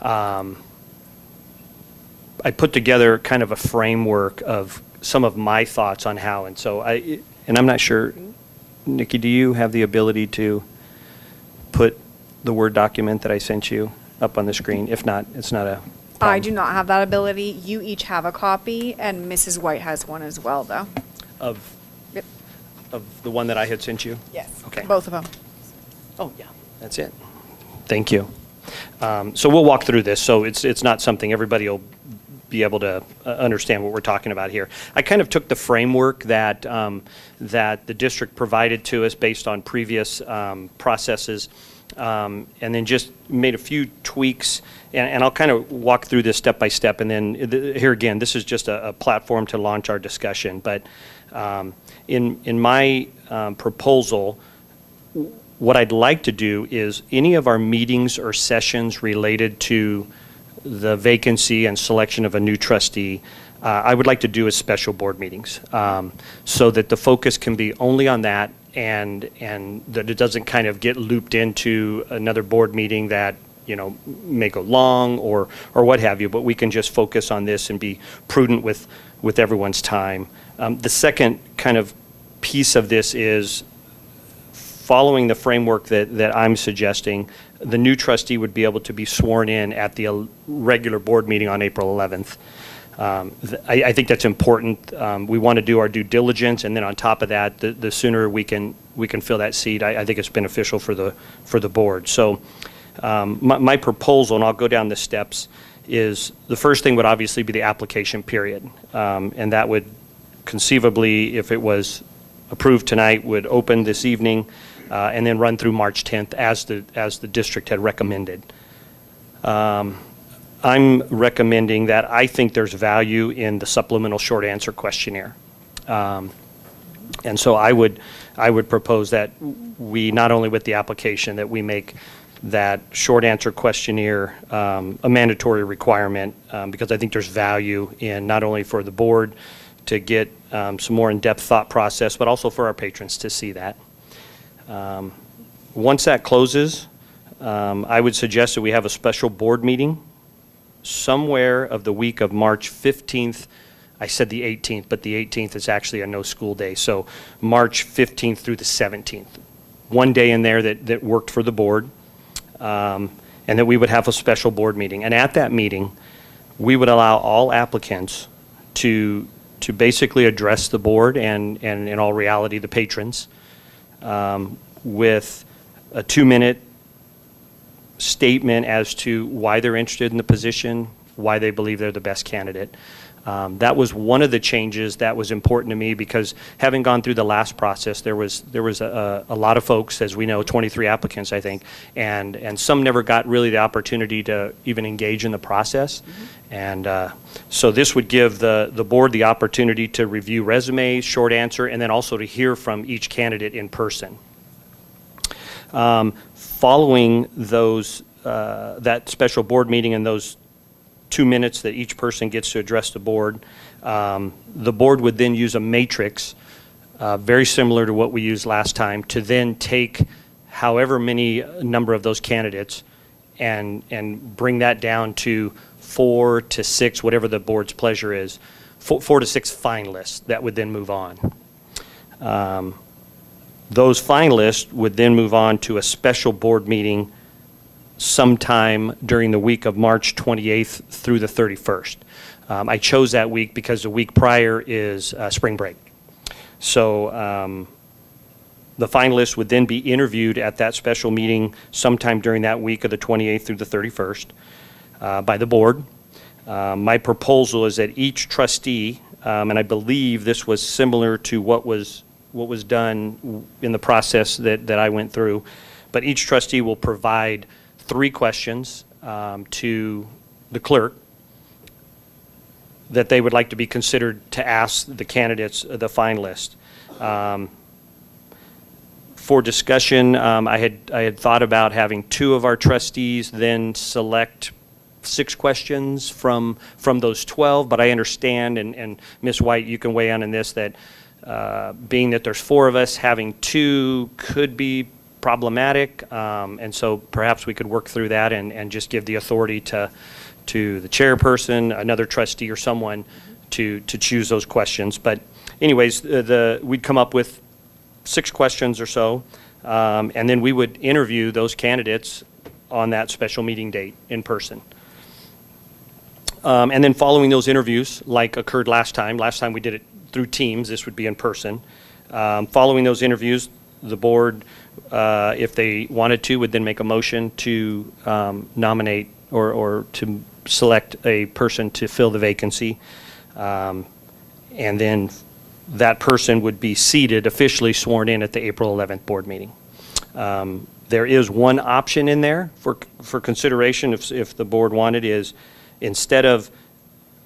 I put together kind of a framework of some of my thoughts on how, and so I'm not sure, Nikki, do you have the ability to put the Word document that I sent you up on the screen? If not, it's not a problem. I do not have that ability. You each have a copy, and Mrs. White has one as well, though. Of the one that I had sent you? Yes. Okay. Both of them. Oh, yeah, that's it. Thank you. So we'll walk through this, so it's not something everybody will be able to understand what we're talking about here. I kind of took the framework that that the district provided to us based on previous processes, and then just made a few tweaks, and I'll kind of walk through this step by step, and then here again, this is just a platform to launch our discussion, but in my proposal, what I'd like to do is any of our meetings or sessions related to the vacancy and selection of a new trustee, I would like to do as special board meetings, so that the focus can be only on that, and that it doesn't kind of get looped into another board meeting that, you know, may go long or what have you, but we can just focus on this and be prudent with everyone's time. The second kind of piece of this is, following the framework that I'm suggesting, the new trustee would be able to be sworn in at the regular board meeting on April 11th. I think that's important. We want to do our due diligence, and then on top of that, the sooner we can fill that seat, I think it's beneficial for the board. So my proposal, and I'll go down the steps, is the first thing would obviously be the application period, and that would conceivably, if it was approved tonight, would open this evening, and then run through March 10th as the district had recommended. I'm recommending that I think there's value in the supplemental short answer questionnaire. And so I would propose that we, not only with the application, that we make that short answer questionnaire a mandatory requirement, because I think there's value in not only for the board to get some more in-depth thought process, but also for our patrons to see that. Once that closes, I would suggest that we have a special board meeting somewhere of the week of March 15th. I said the 18th, but the 18th is actually a no school day. So March 15th through the 17th. One day in there that worked for the board, and that we would have a special board meeting. And at that meeting, we would allow all applicants to basically address the board and in all reality, the patrons, with a 2-minute statement as to why they're interested in the position, why they believe they're the best candidate. That was one of the changes that was important to me, because having gone through the last process, there was a lot of folks, as we know, 23 applicants, I think, and some never got really the opportunity to even engage in the process. Mm-hmm. And so this would give the board the opportunity to review resumes, short answer, and then also to hear from each candidate in person. Following those that special board meeting and those 2 minutes that each person gets to address the board would then use a matrix, very similar to what we used last time, to then take however many number of those candidates and bring that down to 4 to 6, whatever the board's pleasure is, 4 to 6 finalists that would then move on. Those finalists would then move on to a special board meeting sometime during the week of March 28th through the 31st. I chose that week because the week prior is spring break. So the finalists would then be interviewed at that special meeting sometime during that week of the 28th through the 31st by the board. My proposal is that each trustee, and I believe this was similar to what was done in the process that I went through, but each trustee will provide 3 questions to the clerk that they would like to be considered to ask the candidates, the finalists. For discussion, I had thought about having 2 of our trustees then select 6 questions from those 12, but I understand, and Ms. White, you can weigh in on this, that being that there's 4 of us, having 2 could be problematic, and so perhaps we could work through that and just give the authority to the chairperson, another trustee, or someone to choose those questions. But anyways, we'd come up with 6 questions or so, and then we would interview those candidates on that special meeting date in person. And then following those interviews, like occurred last time we did it through Teams, this would be in person. Following those interviews, the board, if they wanted to, would then make a motion to nominate or to select a person to fill the vacancy. And then that person would be seated, officially sworn in at the April 11th board meeting. There is one option in there for consideration if the board wanted, is instead of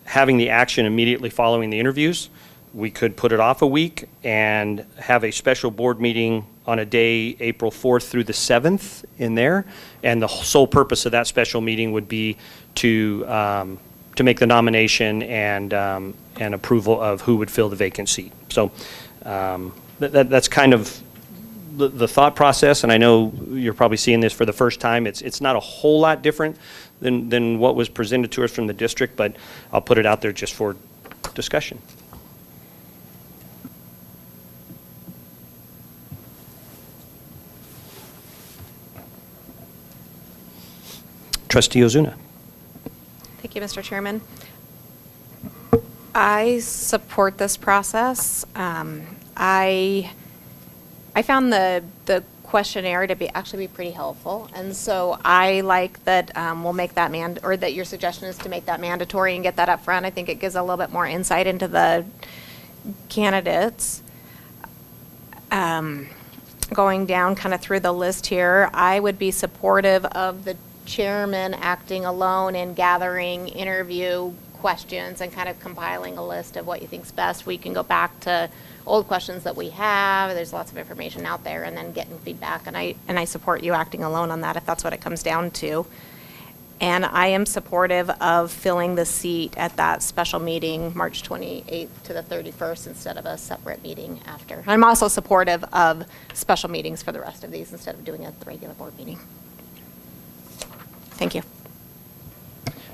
having the action immediately following the interviews, we could put it off a week and have a special board meeting on a day, April 4th through the 7th in there. And the sole purpose of that special meeting would be to make the nomination and approval of who would fill the vacant seat. So that's kind of the thought process, and I know you're probably seeing this for the first time. It's not a whole lot different than what was presented to us from the district, but I'll put it out there just for discussion. Trustee Ozuna. Thank you, Mr. Chairman. I support this process. I found the questionnaire to actually be pretty helpful, and so I like that we'll make that or that your suggestion is to make that mandatory and get that up front. I think it gives a little bit more insight into the candidates. Going down kind of through the list here, I would be supportive of the chairman acting alone and gathering interview questions and kind of compiling a list of what you think's best. We can go back to old questions that we have. There's lots of information out there, and then getting feedback. And I support you acting alone on that if that's what it comes down to. And I am supportive of filling the seat at that special meeting, March 28th to the 31st, instead of a separate meeting after. I'm also supportive of special meetings for the rest of these instead of doing it at the regular board meeting. Thank you.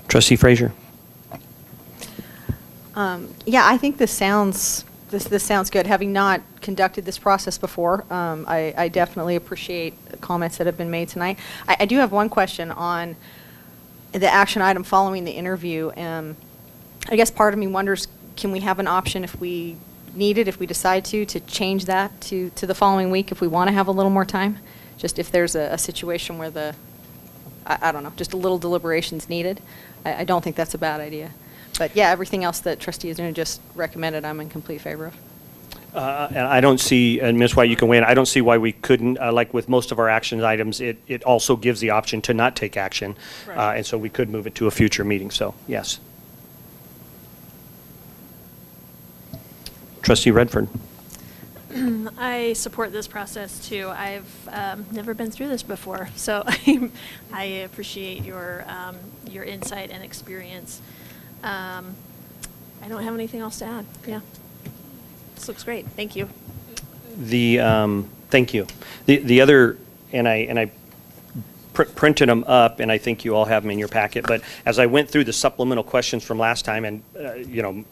Trustee Frazier. Yeah, I think this sounds good. Having not conducted this process before, I definitely appreciate the comments that have been made tonight. I do have one question on the action item following the interview. I guess part of me wonders, can we have an option if we need it, if we decide to change that to the following week if we want to have a little more time? Just if there's a situation where I don't know, just a little deliberation's needed. I don't think that's a bad idea. But yeah, everything else that Trustee Ozuna just recommended, I'm in complete favor of. And I don't see, and Ms. White, you can weigh in, I don't see why we couldn't, like with most of our action items, it also gives the option to not take action. Right. And so we could move it to a future meeting, so yes. Trustee Redford. I support this process too. I've never been through this before, so I appreciate your insight and experience. I don't have anything else to add. Yeah, this looks great. Thank you. Thank you. The other, and I printed them up, and I think you all have them in your packet, but as I went through the supplemental questions from last time, and, you know,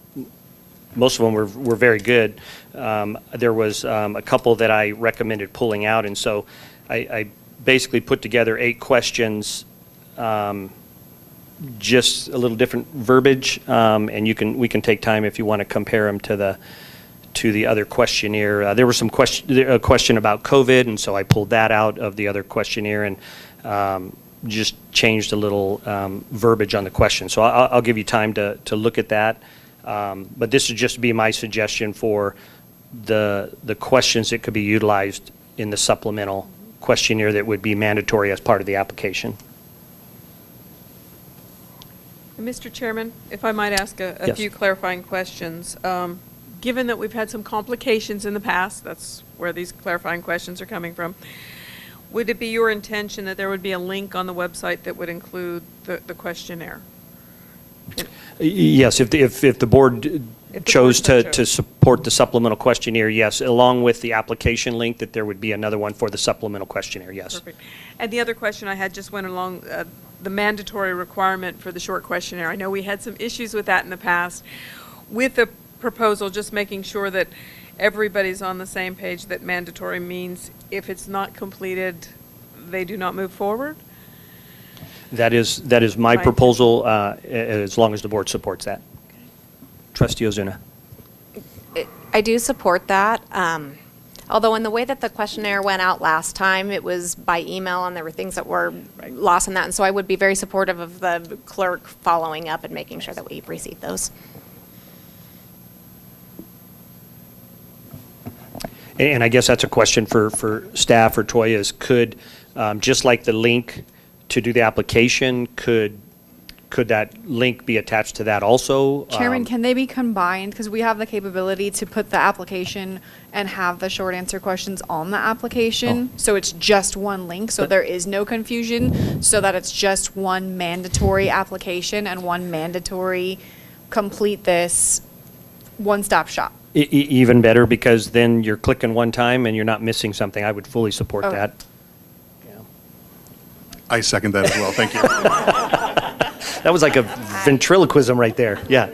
most of them were very good, there was a couple that I recommended pulling out, and so I basically put together 8 questions, just a little different verbiage, and we can take time if you want to compare them to the other questionnaire. There was a question about COVID, and so I pulled that out of the other questionnaire and just changed a little verbiage on the question. So I'll give you time to look at that. But this would just be my suggestion for the questions that could be utilized in the supplemental questionnaire that would be mandatory as part of the application. Mr. Chairman, if I might ask a Yes. few clarifying questions. Given that we've had some complications in the past, that's where these clarifying questions are coming from, would it be your intention that there would be a link on the website that would include the questionnaire? Yes, if the board chose to support the supplemental questionnaire, yes, along with the application link, that there would be another one for the supplemental questionnaire, yes. Perfect. And the other question I had just went along the mandatory requirement for the short questionnaire. I know we had some issues with that in the past. With the proposal, just making sure that everybody's on the same page, that mandatory means if it's not completed, they do not move forward? That is my proposal, as long as the board supports that. Okay. Trustee Ozuna. I do support that. Although in the way that the questionnaire went out last time, it was by email and there were things that were lost in that. And so I would be very supportive of the clerk following up and making sure that we receive those. And I guess that's a question for staff or Toya is could, just like the link to do the application, could that link be attached to that also? Chairman, can they be combined? Because we have the capability to put the application and have the short answer questions on the application. So it's just one link, so there is no confusion, so that it's just one mandatory application and one mandatory complete this one-stop shop. Even better, because then you're clicking one time and you're not missing something. I would fully support that. Yeah. I second that as well. Thank you. That was like a ventriloquism right there. Yeah.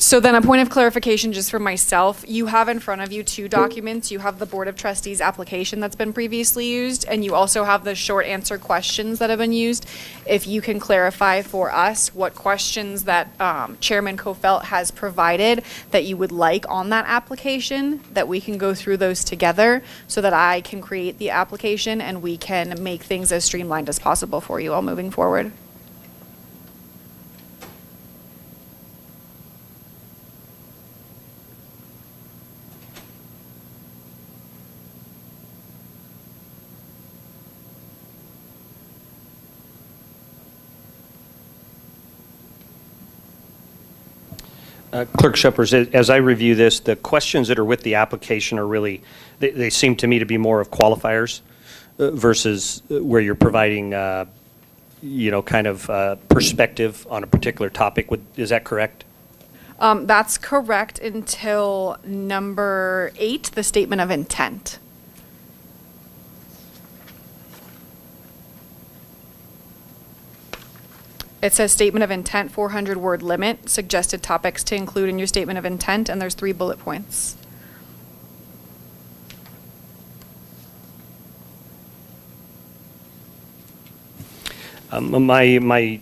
So then a point of clarification just for myself, you have in front of you 2 documents. You have the Board of Trustees application that's been previously used, and you also have the short answer questions that have been used. If you can clarify for us what questions that Chairman Kofelt has provided that you would like on that application, that we can go through those together so that I can create the application and we can make things as streamlined as possible for you all moving forward. Clerk Shepherd, as I review this, the questions that are with the application are really, they seem to me to be more of qualifiers versus where you're providing, you know, kind of perspective on a particular topic. Is that correct? That's correct until number 8, the statement of intent. It says statement of intent, 400-word limit, suggested topics to include in your statement of intent, and there's 3 bullet points. My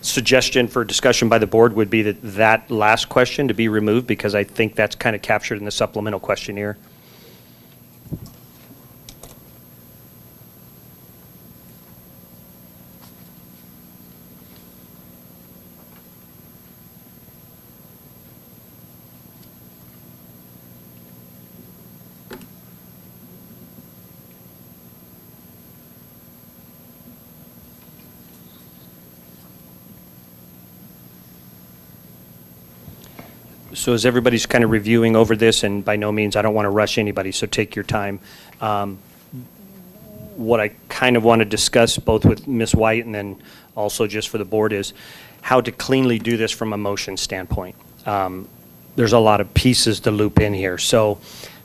suggestion for discussion by the board would be that last question to be removed, because I think that's kind of captured in the supplemental questionnaire. So as everybody's kind of reviewing over this, and by no means I don't want to rush anybody, so take your time. What I kind of want to discuss both with Ms. White and then also just for the board is how to cleanly do this from a motion standpoint. There's a lot of pieces to loop in here. So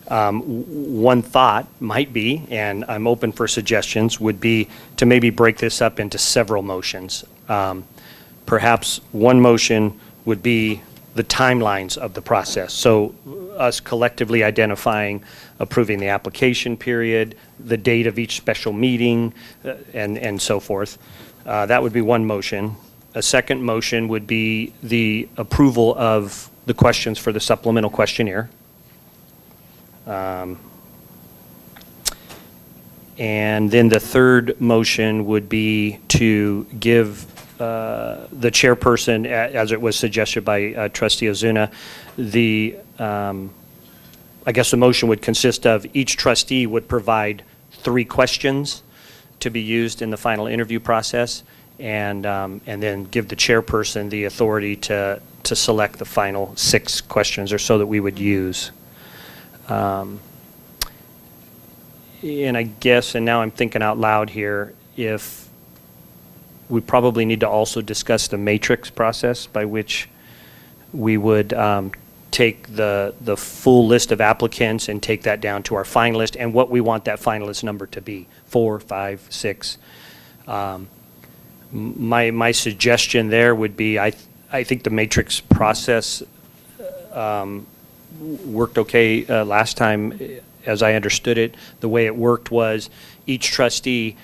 One thought might be, and I'm open for suggestions, would be to maybe break this up into several motions. Perhaps one motion would be the timelines of the process. So us collectively identifying, approving the application period, the date of each special meeting, and so forth. That would be one motion. A second motion would be the approval of the questions for the supplemental questionnaire. And then the third motion would be to give the chairperson, as it was suggested by Trustee Ozuna, I guess the motion would consist of each trustee would provide 3 questions to be used in the final interview process, and then give the chairperson the authority to select the final 6 questions or so that we would use. And I guess, and now I'm thinking out loud here, if we probably need to also discuss the matrix process by which we would take the full list of applicants and take that down to our finalist and what we want that finalist number to be, 4, 5, 6. My suggestion there would be, I think the matrix process worked okay last time. As I understood it, the way it worked was each trustee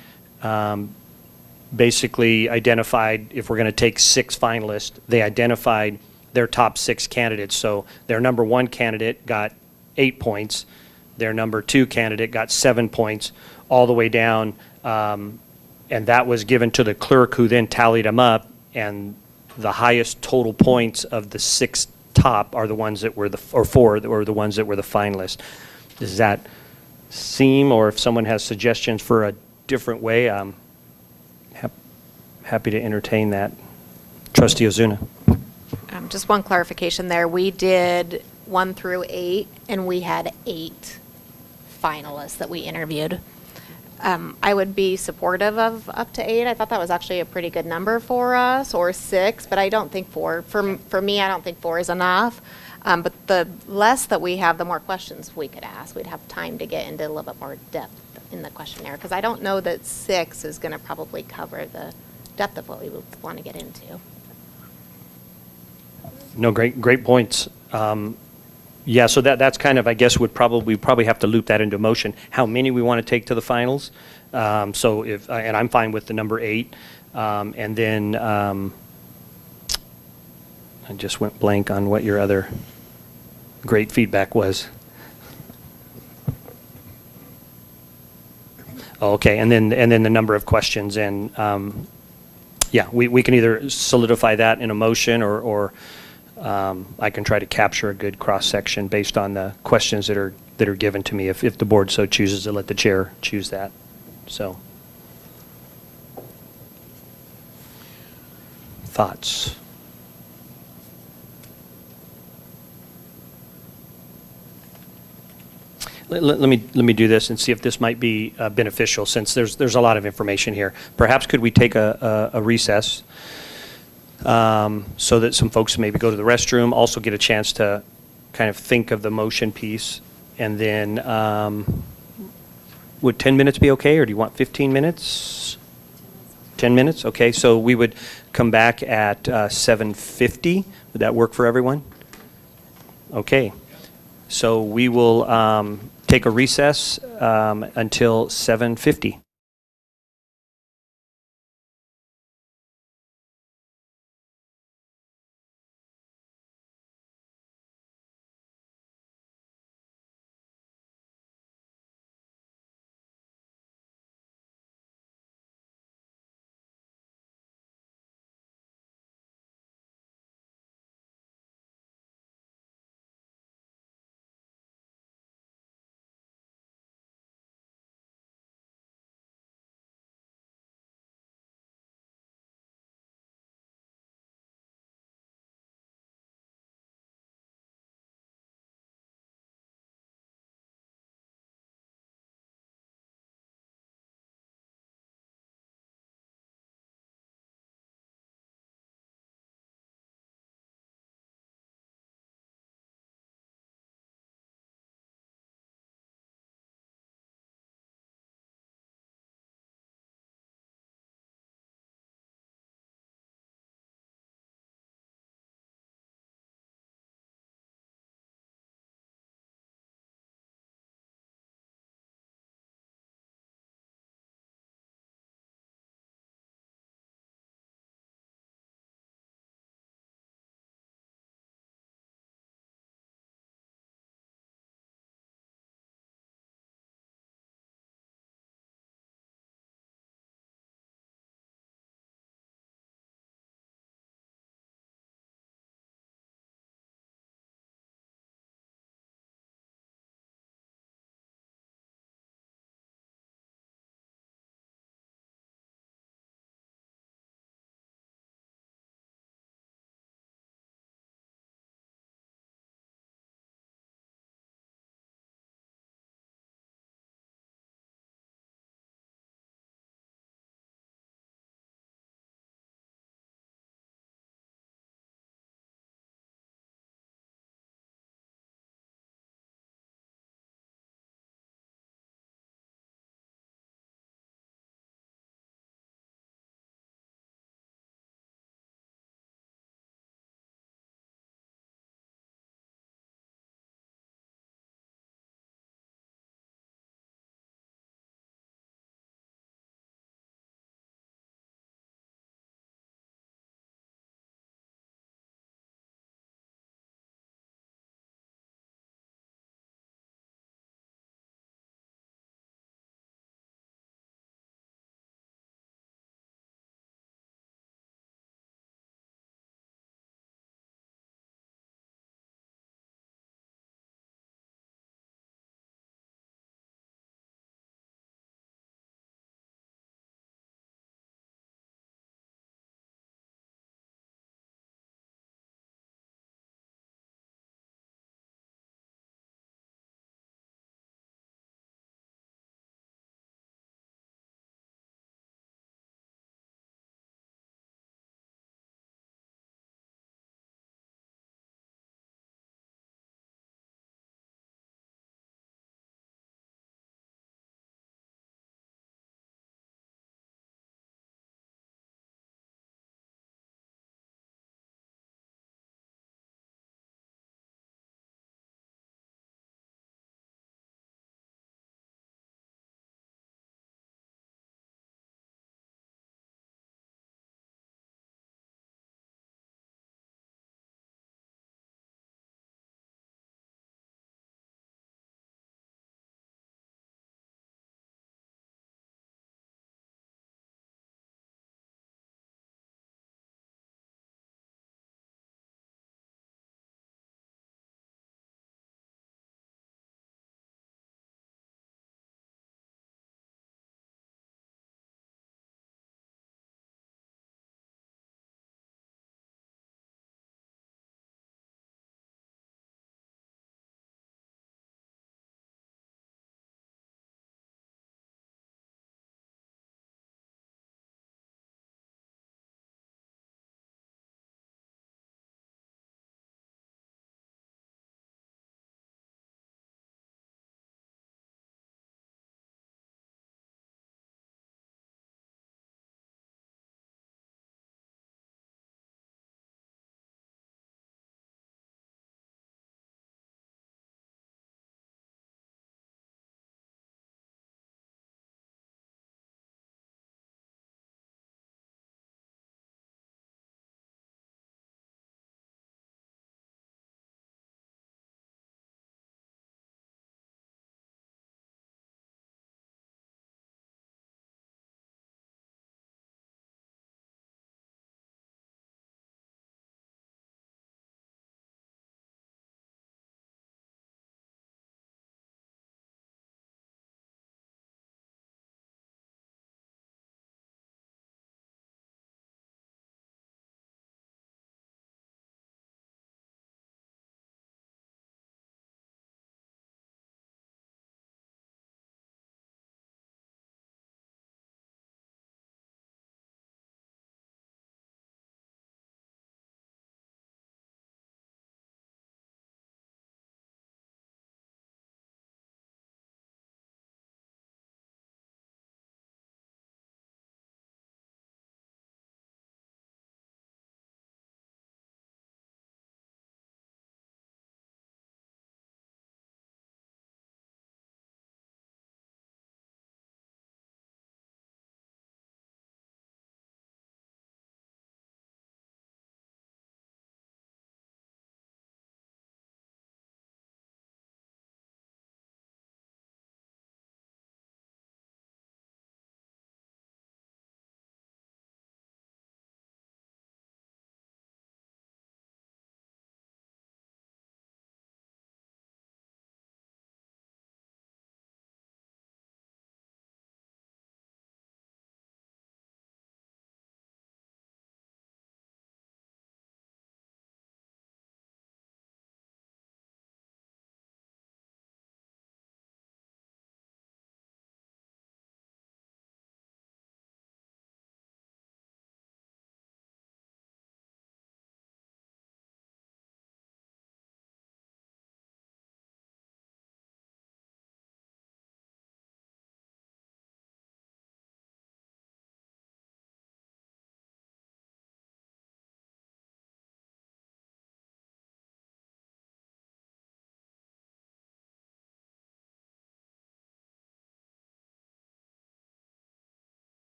basically identified, if we're going to take 6 finalists, they identified their top 6 candidates. So their number 1 candidate got 8 points, their number 2 candidate got 7 points, all the way down, and that was given to the clerk, who then tallied them up, and the highest total points of the 6 top are the ones that were or 4 that were the ones that were the finalists. Does that seem, or if someone has suggestions for a different way, I'm happy to entertain that. Trustee Ozuna. Just one clarification there. We did 1 through 8, and we had 8 finalists that we interviewed. I would be supportive of up to 8. I thought that was actually a pretty good number for us, or 6, but I don't think 4. For me, I don't think 4 is enough. But the less that we have, the more questions we could ask. We'd have time to get into a little bit more depth in the questionnaire, because I don't know that 6 is going to probably cover the depth of what we would want to get into. No, great points. Yeah, so that's kind of, I guess, we probably have to loop that into motion. How many we want to take to the finals? So if, and I'm fine with the number 8, and then I just went blank on what your other great feedback was. Okay, and then the number of questions, and yeah, we can either solidify that in a motion, or I can try to capture a good cross-section based on the questions that are given to me, if the board so chooses to let the chair choose that. So, thoughts? Let me do this and see if this might be beneficial, since there's a lot of information here. Perhaps could we take a recess? So that some folks maybe go to the restroom, also get a chance to kind of think of the motion piece, and then would 10 minutes be okay, or do you want 15 minutes? 10 minutes? Okay, so we would come back at 7:50. Would that work for everyone? Okay, so we will take a recess until 7:50.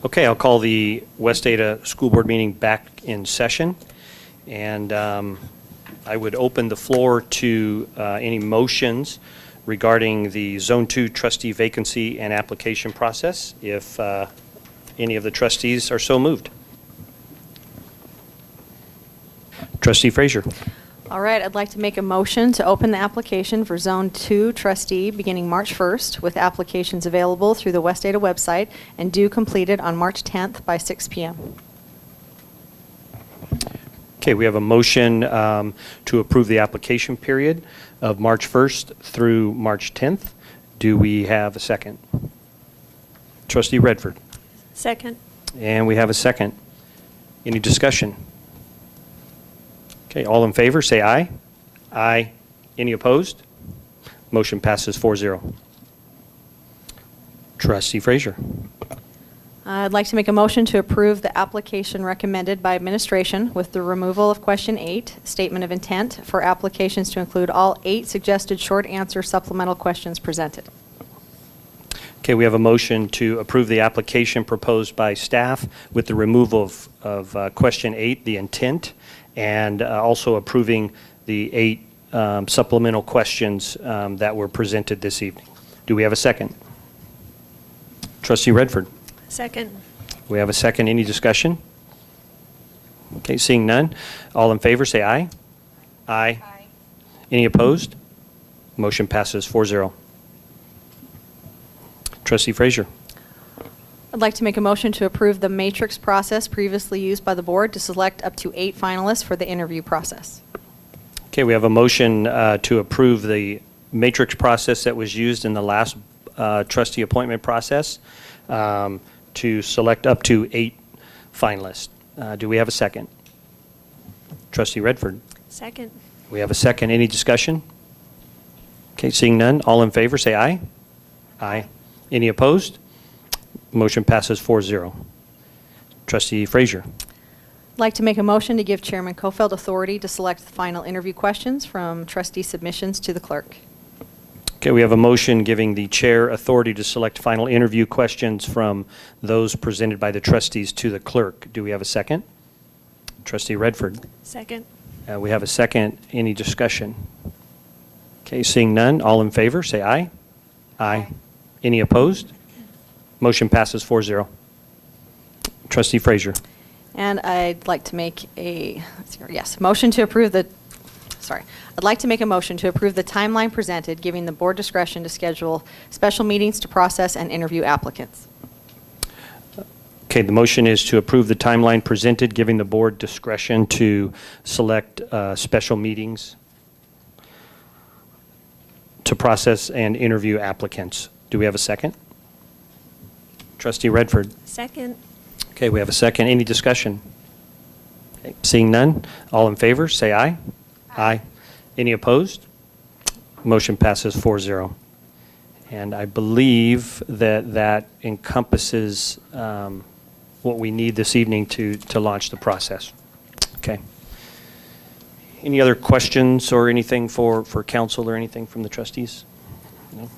Okay, I'll call the West Ada School Board meeting back in session. And I would open the floor to any motions regarding the Zone 2 trustee vacancy and application process, if any of the trustees are so moved. Trustee Frazier. All right, I'd like to make a motion to open the application for Zone 2 trustee beginning March 1st, with applications available through the West Ada website and due completed on March 10th by 6 p.m. Okay, we have a motion to approve the application period of March 1st through March 10th. Do we have a second? Trustee Redford. Second. And we have a second. Any discussion? Okay, all in favor, say aye. Aye. Any opposed? Motion passes 4-0. Trustee Frazier. I'd like to make a motion to approve the application recommended by administration with the removal of question 8, statement of intent, for applications to include all 8 suggested short answer supplemental questions presented. Okay, we have a motion to approve the application proposed by staff with the removal of question 8, the intent, and also approving the 8 supplemental questions that were presented this evening. Do we have a second? Trustee Redford. Second. We have a second. Any discussion? Okay, seeing none. All in favor, say aye. Aye. Aye. Any opposed? Motion passes 4-0. Trustee Frazier. I'd like to make a motion to approve the matrix process previously used by the board to select up to 8 finalists for the interview process. Okay, we have a motion to approve the matrix process that was used in the last trustee appointment process to select up to 8 finalists. Do we have a second? Trustee Redford. Second. We have a second. Any discussion? Okay, seeing none. All in favor, say aye. Aye. Any opposed? Motion passes 4-0. Trustee Frazier. I'd like to make a motion to give Chairman Kofeld authority to select the final interview questions from trustee submissions to the clerk. Okay, we have a motion giving the chair authority to select final interview questions from those presented by the trustees to the clerk. Do we have a second? Trustee Redford. Second. We have a second. Any discussion? Okay, seeing none. All in favor, say aye. Aye. Any opposed? Motion passes 4-0. Trustee Frazier. And I'd like to make motion to approve the, I'd like to make a motion to approve the timeline presented, giving the board discretion to schedule special meetings to process and interview applicants. Okay, the motion is to approve the timeline presented, giving the board discretion to select special meetings to process and interview applicants. Do we have a second? Trustee Redford. Second. Okay, we have a second. Any discussion? Okay, seeing none. All in favor, say aye. Aye. Any opposed? Motion passes 4-0. And I believe that that encompasses what we need this evening to launch the process. Okay. Any other questions or anything for council or anything from the trustees? No?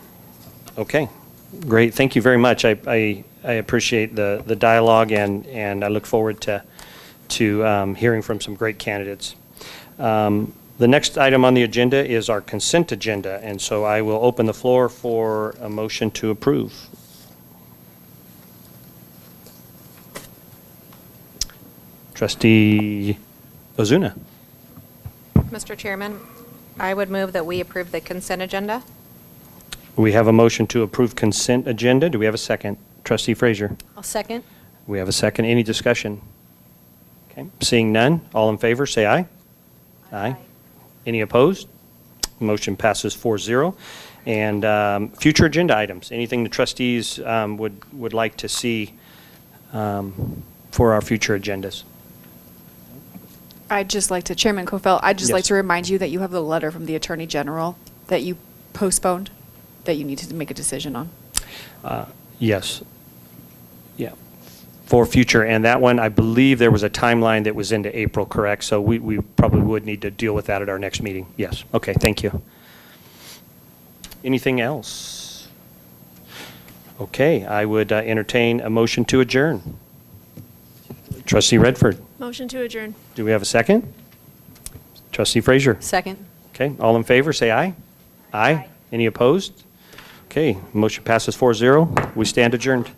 Okay. Great. Thank you very much. I appreciate the dialogue, and I look forward to hearing from some great candidates. The next item on the agenda is our consent agenda, and so I will open the floor for a motion to approve. Trustee Ozuna. Mr. Chairman, I would move that we approve the consent agenda. We have a motion to approve consent agenda. Do we have a second? Trustee Frazier. I'll second. We have a second. Any discussion? Okay. Seeing none, all in favor, say aye. Aye. Any opposed? Motion passes 4-0. And future agenda items, anything the trustees would like to see for our future agendas? I'd just like to, Chairman Kofeld, I'd just Yes. like to remind you that you have the letter from the Attorney General that you postponed, that you need to make a decision on. Yes. Yeah. For future, and that one, I believe there was a timeline that was into April, correct? So we probably would need to deal with that at our next meeting. Yes. Okay, thank you. Anything else? Okay, I would entertain a motion to adjourn. Trustee Redford, Motion to adjourn. do we have a second? Trustee Frazier? Second. Okay, all in favor, say aye. Aye. Any opposed? Okay, motion passes 4-0. We stand adjourned.